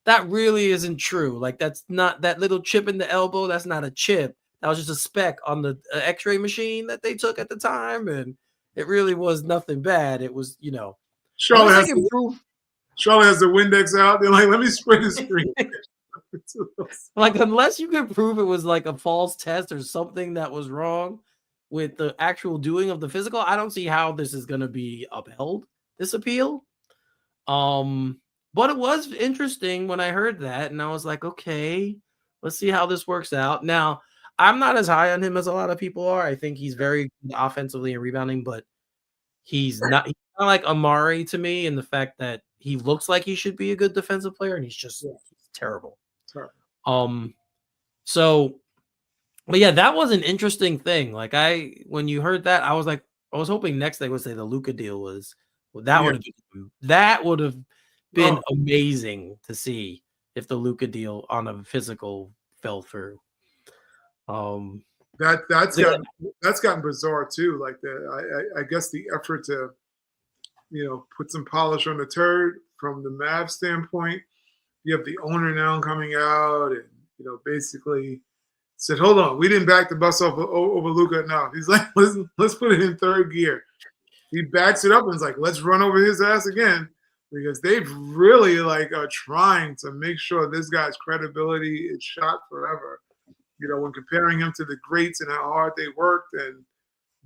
that really isn't true. Like that's not that little chip in the elbow. That's not a chip. That was just a speck on the X-ray machine that they took at the time, and it really was nothing bad. It was, Charlotte unless they has can the prove, Charlotte has the Windex out. They're like, let me spray the screen. like, unless you can prove it was like a false test or something that was wrong with the actual doing of the physical, I don't see how this is going to be upheld. This appeal. Um, but it was interesting when I heard that, and I was like, okay, let's see how this works out. Now, I'm not as high on him as a lot of people are. I think he's very good offensively and rebounding, but he's not like Amari to me in the fact that he looks like he should be a good defensive player, and he's terrible. Sorry. Um, so but yeah, that was an interesting thing. Like when you heard that, I was like, I was hoping next they would say the Luca deal was well, Yeah. that would have been Oh, amazing to see if the Luca deal on a physical fell through. that's Yeah, gotten bizarre too. Like I guess the effort to put some polish on the turd from the Mavs standpoint. You have the owner now coming out and basically said, "Hold on, we didn't back the bus off over Luca enough." He's like, "Let's put it in third gear." He backs it up and is like, "Let's run over his ass again," because they've really are trying to make sure this guy's credibility is shot forever. When comparing him to the greats and how hard they worked, and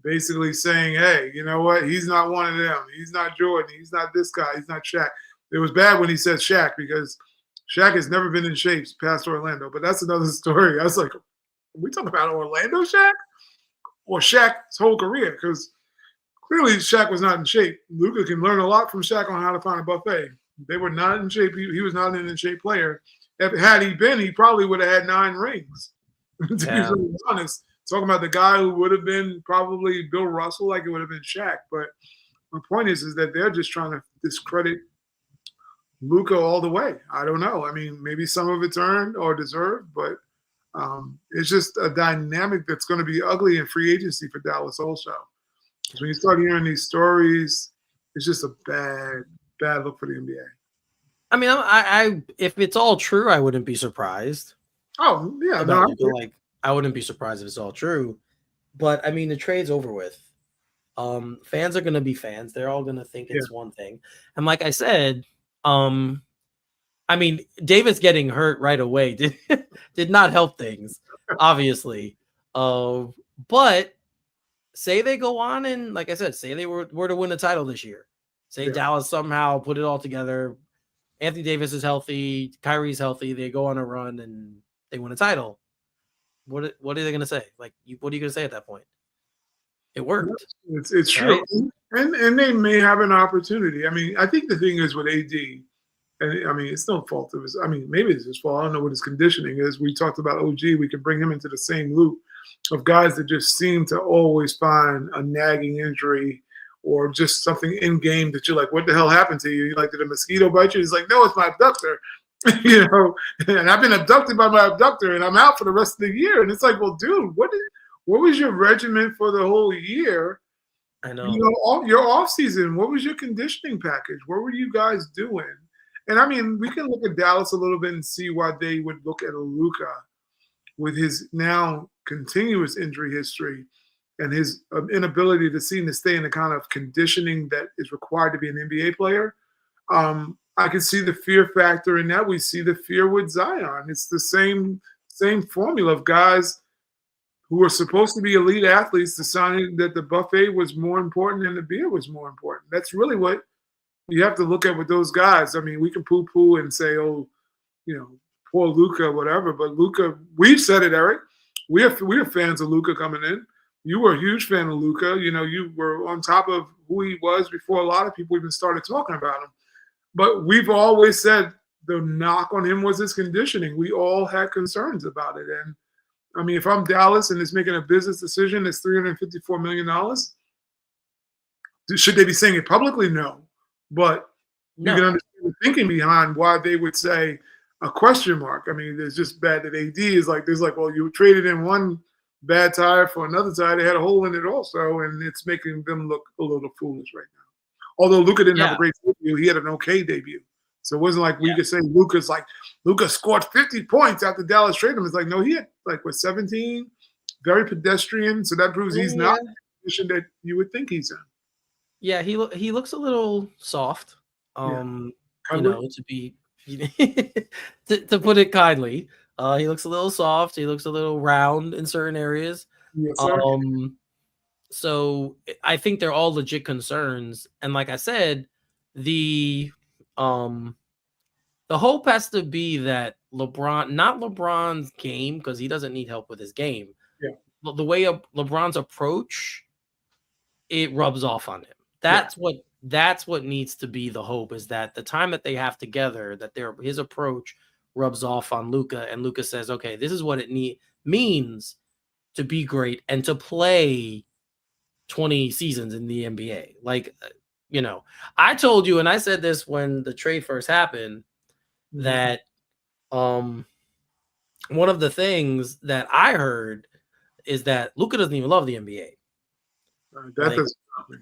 basically saying, "Hey, you know what? He's not one of them. He's not Jordan. He's not this guy. He's not Shaq." It was bad when he said Shaq because Shaq has never been in shape past Orlando, but that's another story. I was like, are we talking about Orlando Shaq or Shaq's whole career? Because clearly Shaq was not in shape. Luka can learn a lot from Shaq on how to find a buffet. They were not in shape. He was not an in shape player. Had he been, he probably would have had 9 rings. To be yeah. really honest, talking about the guy who would have been probably Bill Russell, like it would have been Shaq. But my point is that they're just trying to discredit Luka all the way. I don't know. I mean, maybe some of it's earned or deserved, but it's just a dynamic that's going to be ugly in free agency for Dallas also. Because when you start hearing these stories, it's just a bad look for the NBA. I mean, I if it's all true, I wouldn't be surprised Oh yeah, about no, Luka. Like, I wouldn't be surprised if it's all true. But I mean, the trade's over with. Fans are gonna be fans. They're all gonna think yeah, it's one thing. And like I said, I mean, Davis getting hurt right away did not help things, obviously. But say they go on and, like I said, say they were to win the title this year. Say yeah. Dallas somehow put it all together. Anthony Davis is healthy. Kyrie's healthy. They go on a run and they win a title. What are they going to say? Like, what are you going to say at that point? It worked, It's true, right? and they may have an opportunity. I mean, I think the thing is with AD, and I mean, it's no fault of his. I mean, maybe it's his fault. I don't know what his conditioning is. We talked about OG. We can bring him into the same loop of guys that just seem to always find a nagging injury or just something in game that you're like, what the hell happened to you? You're like, did a mosquito bite you? He's like, no, it's my abductor. And I've been abducted by my abductor and I'm out for the rest of the year. And it's like, well, dude, what was your regimen for the whole year? I know. All your off season, what was your conditioning package? What were you guys doing? And I mean, we can look at Dallas a little bit and see why they would look at a Luka with his now continuous injury history and his inability to seem to stay in the kind of conditioning that is required to be an NBA player. I can see the fear factor in that. We see the fear with Zion. It's the same formula of guys who are supposed to be elite athletes deciding that the buffet was more important than the beer was more important. That's really what you have to look at with those guys. I mean, we can poo-poo and say, oh, poor Luka, whatever. But Luka, we've said it, Eric. We are fans of Luka coming in. You were a huge fan of Luka. You were on top of who he was before a lot of people even started talking about him. But we've always said the knock on him was his conditioning. We all had concerns about it. And I mean, if I'm Dallas and it's making a business decision, it's $354 million. Should they be saying it publicly? No. But you can understand the thinking behind why they would say a question mark. I mean, it's just bad that AD is like, well, you traded in one bad tire for another tire. They had a hole in it also, and it's making them look a little foolish right now. Although Luka didn't have a great debut, he had an okay debut. So it wasn't like we could say Luka scored 50 points after Dallas traded him. It's like, no, he had like what 17, very pedestrian. So that proves he's not Yeah, in the position that you would think he's in. yeah. He looks a little soft. Yeah. You Cuddly? know, to be to put it kindly, he looks a little soft. He looks a little round in certain areas. Yes, sir. Um, so I think they're all legit concerns. And like I said, the um the hope has to be that LeBron, not LeBron's game, because he doesn't need help with his game. Yeah. But the way of LeBron's approach, it rubs off on him. Yeah. That's what needs to be the hope, is that the time that they have together, that his approach rubs off on Luca, and Luca says, okay, this is what it means to be great and to play 20 seasons in the NBA. Like, I told you, and I said this when the trade first happened, Mhm. that one of the things that I heard is that Luca doesn't even love the NBA. That Like, doesn't stop me.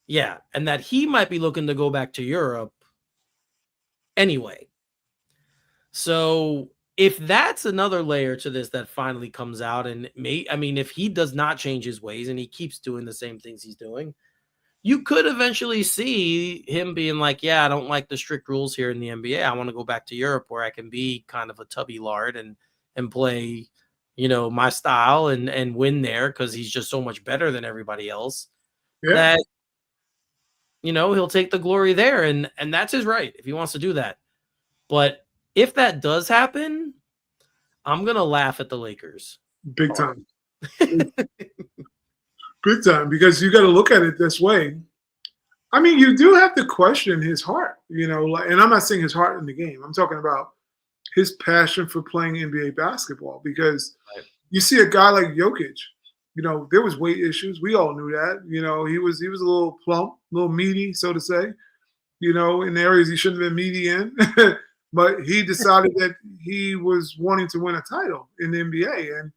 yeah, and that he might be looking to go back to Europe anyway. So if that's another layer to this that finally comes out, and if he does not change his ways and he keeps doing the same things he's doing, you could eventually see him being like, yeah, I don't like the strict rules here in the NBA. I want to go back to Europe where I can be kind of a tubby lard and play, my style and win there, because he's just so much better than everybody else Yeah. that, he'll take the glory there, and that's his right if he wants to do that. But if that does happen, I'm gonna laugh at the Lakers. Big time. Big time. Because you got to look at it this way. I mean, you do have to question his heart, and I'm not saying his heart in the game. I'm talking about his passion for playing NBA basketball, because Right. you see a guy like Jokic, there was weight issues. We all knew that. He was a little plump, a little meaty, so to say, in areas he shouldn't have been meaty in. But he decided that he was wanting to win a title in the NBA, and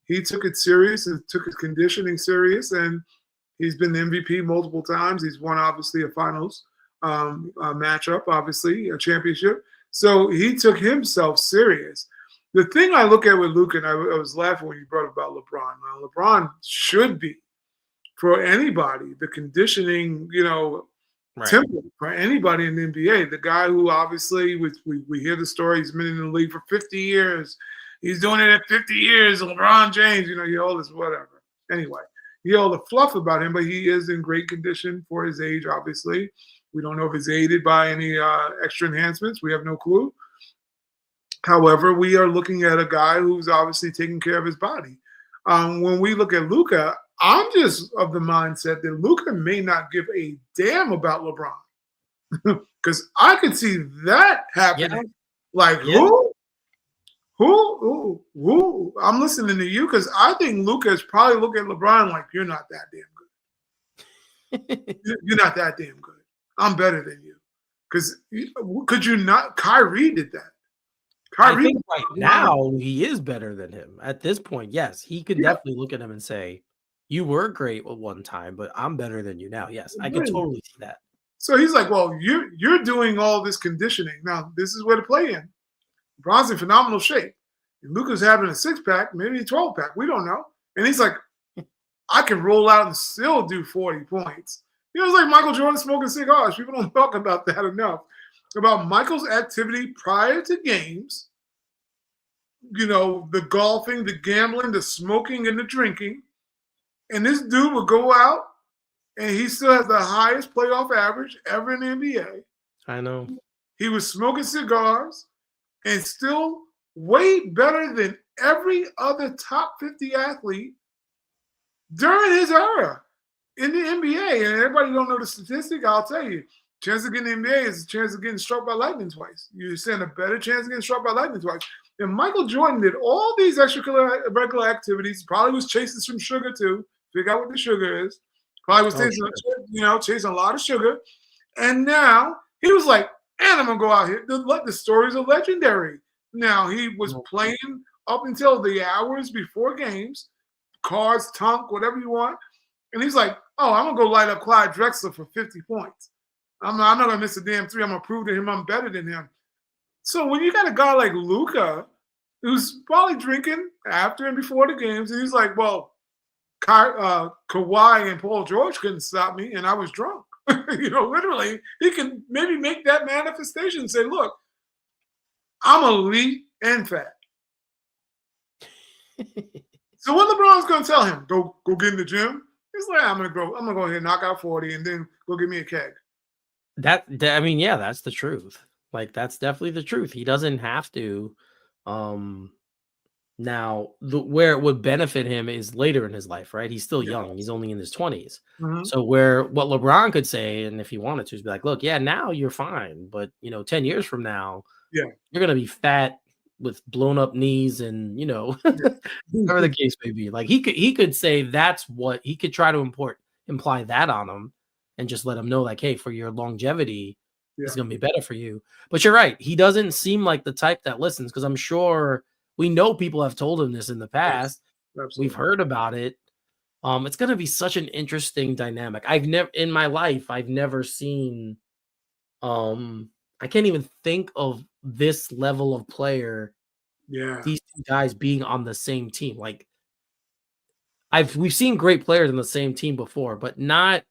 he took it serious and took his conditioning serious, and he's been the MVP multiple times. He's won, obviously, a finals matchup, obviously, a championship. So he took himself serious. The thing I look at with Luka, and I was laughing when you brought up about LeBron. Now, LeBron should be, for anybody, the conditioning, Right. template for anybody in the NBA. The guy who obviously, we hear the story, he's been in the league for 50 years. He's doing it at 50 years. LeBron James, you all this, whatever. Anyway, you all the fluff about him, but he is in great condition for his age, obviously. We don't know if it's aided by any extra enhancements. We have no clue. However, we are looking at a guy who's obviously taking care of his body. When we look at Luka, I'm just of the mindset that Luka may not give a damn about LeBron, because I could see that happening. Yeah. Like, Yeah. who? I'm listening to you, because I think Luka is probably looking at LeBron like, you're not that damn good. You're not that damn good. I'm better than you. Because could you not? Kyrie did that. I Kyrie, think right now he is better than him. At this point, yes, he could definitely look at him and say, you were great at one time, but I'm better than you now. Yes, I could totally see that. So he's like, well, you're doing all this conditioning. Now, this is where to play in. LeBron's in phenomenal shape. And Luka's having a 6-pack, maybe a 12-pack. We don't know. And he's like, I can roll out and still do 40 points. It's like Michael Jordan smoking cigars. People don't talk about that enough. About Michael's activity prior to games, the golfing, the gambling, the smoking, and the drinking. And this dude would go out, and he still has the highest playoff average ever in the NBA. I know. He was smoking cigars and still way better than every other top 50 athlete during his era in the NBA. And everybody don't know the statistic. I'll tell you. Chance of getting the NBA is a chance of getting struck by lightning twice. You stand a better chance of getting struck by lightning twice. And Michael Jordan did all these extracurricular activities. Probably was chasing some sugar too. Figure out what the sugar is. Probably was chasing a lot of sugar. And now he was like, and I'm going to go out here. The stories are legendary. Now, he was playing up until the hours before games, cards, tunk, whatever you want. And he's like, oh, I'm going to go light up Clyde Drexler for 50 points. I'm not gonna miss a damn three. I'm gonna prove to him I'm better than him. So when you got a guy like Luca, who's probably drinking after and before the games, and he's like, "Well, Kawhi and Paul George couldn't stop me, and I was drunk." Literally, he can maybe make that manifestation and say, "Look, I'm elite and fat." So what LeBron's gonna tell him? Go get in the gym. He's like, I'm gonna go ahead and knock out 40 and then go get me a keg. I mean, yeah, that's the truth. Like, that's definitely the truth. He doesn't have to. Um, Now, where it would benefit him is later in his life, right? He's still Yeah. young. He's only in his 20s. Mhm. So where what LeBron could say, and if he wanted to, is be like, look, yeah, now you're fine, but 10 years from now, Yeah. you're gonna be fat with blown up knees and whatever the Yeah. case may be. Like he could say that's what he could try to imply that on him and just let him know, like, hey, for your longevity, Yeah. it's gonna be better for you. But you're right, he doesn't seem like the type that listens, because I'm sure we know people have told him this in the Yes. past. We've Absolutely. heard about it. It's gonna be such an interesting dynamic. I've never in my life, I've never seen I can't even think of this level of player, Yeah. these two guys being on the same team. Like we've seen great players on the same team before, but not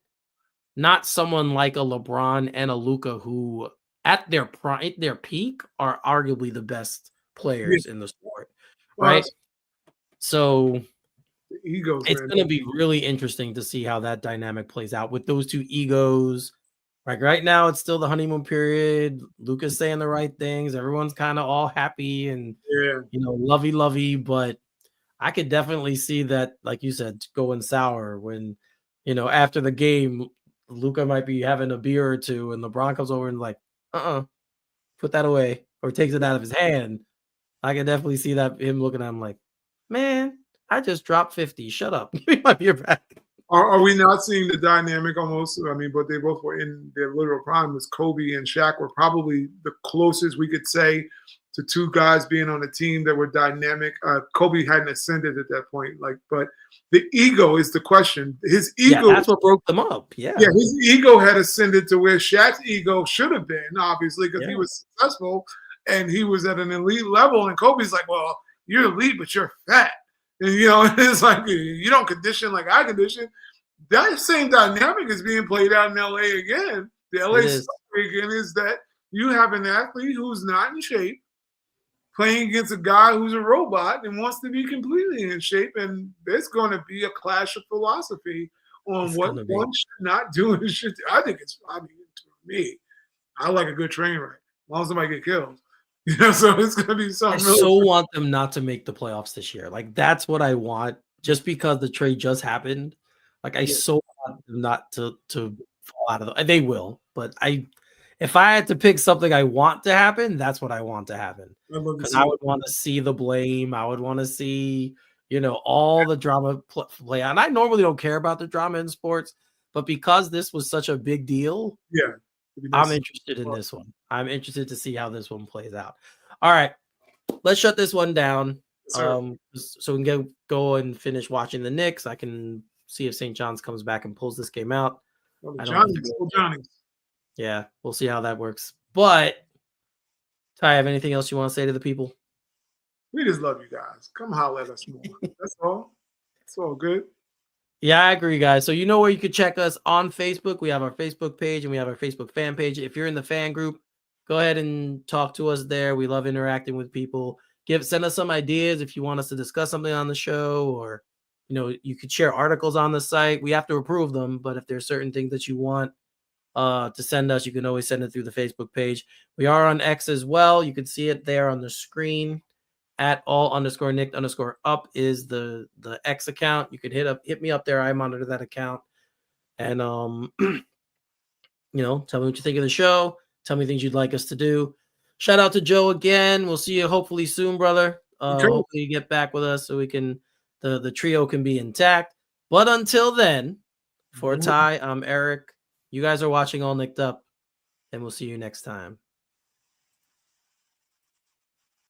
someone like a LeBron and a Luca, who at their prime, at their peak, are arguably the best Yeah. players in the sport, Well, right? it's So the egos, it's man. gonna be really interesting to see how that dynamic plays out with those two egos. Like right now, it's still the honeymoon period. Luca's saying the right things. Everyone's kind of all happy and Yeah. lovey lovey. But I could definitely see that, like you said, going sour when after the game, Luca might be having a beer or two, and LeBron comes over and like, put that away, or takes it out of his hand. I can definitely see that him looking at him like, man, I just dropped 50. Shut up. Give me my beer back. Are we not seeing the dynamic almost? I mean, but they both were in their literal prime. Was Kobe and Shaq were probably the closest we could say to two guys being on a team that were dynamic. Kobe hadn't ascended at that point, but the ego is the question. His Yeah, ego, that's what broke them up. yeah, Yeah. his ego had ascended to where Shaq's ego should have been, obviously, because he Yeah. was successful and he was at an elite level. And Kobe's like, well, you're elite, but you're fat. And it's like you don't condition like I condition. That same dynamic is being played out in LA again. The It LA is. story again is that you have an athlete who's not in shape playing against a guy who's a robot and wants to be completely in shape. And there's going to be a clash of philosophy on It's what gonna be. one should not do and should do. I mean, to me, I like a good train wreck. As long as somebody get killed. So it's going to be I something really. so want them not to make the playoffs this year. Like, that's what I want, just because the trade just happened. Like, I Yeah, so want them not to fall out of they will, but if I had to pick something I want to happen, that's what I want to happen. I'd love to Because see I it. would want to see the blame. I would want to see, all the drama play out. And I normally don't care about the drama in sports, but because this was such a big deal, Yeah. It'd be I'm nice. interested in this one. I'm interested to see how this one plays out. All right, let's shut this one down. Sir. So we can go and finish watching the Knicks. I can see if St. John's comes back and pulls this game out. Oh, the I don't have to Johnny's. go. Oh, Johnny's. Yeah, we'll see how that works. But Ty, have anything else you want to say to the people? We just love you guys. Come holler at us more. That's all. It's all good. Yeah, I agree, guys. So you know where you could check us on Facebook. We have our Facebook page and we have our Facebook fan page. If you're in the fan group, go ahead and talk to us there. We love interacting with people. Send us some ideas if you want us to discuss something on the show, or you could share articles on the site. We have to approve them, but if there's certain things that you want to send us, you can always send it through the Facebook page. We are on X as well. You can see it there on the screen. At all_Knicked_up is the X account. You could hit me up there. I monitor that account. And tell me what you think of the show. Tell me things you'd like us to do. Shout out to Joe again. We'll see you hopefully soon, brother. Okay. Hopefully you get back with us so we can the trio can be intact. But until then, for Ty, I'm Eric. You guys are watching All Nicked Up, and we'll see you next time.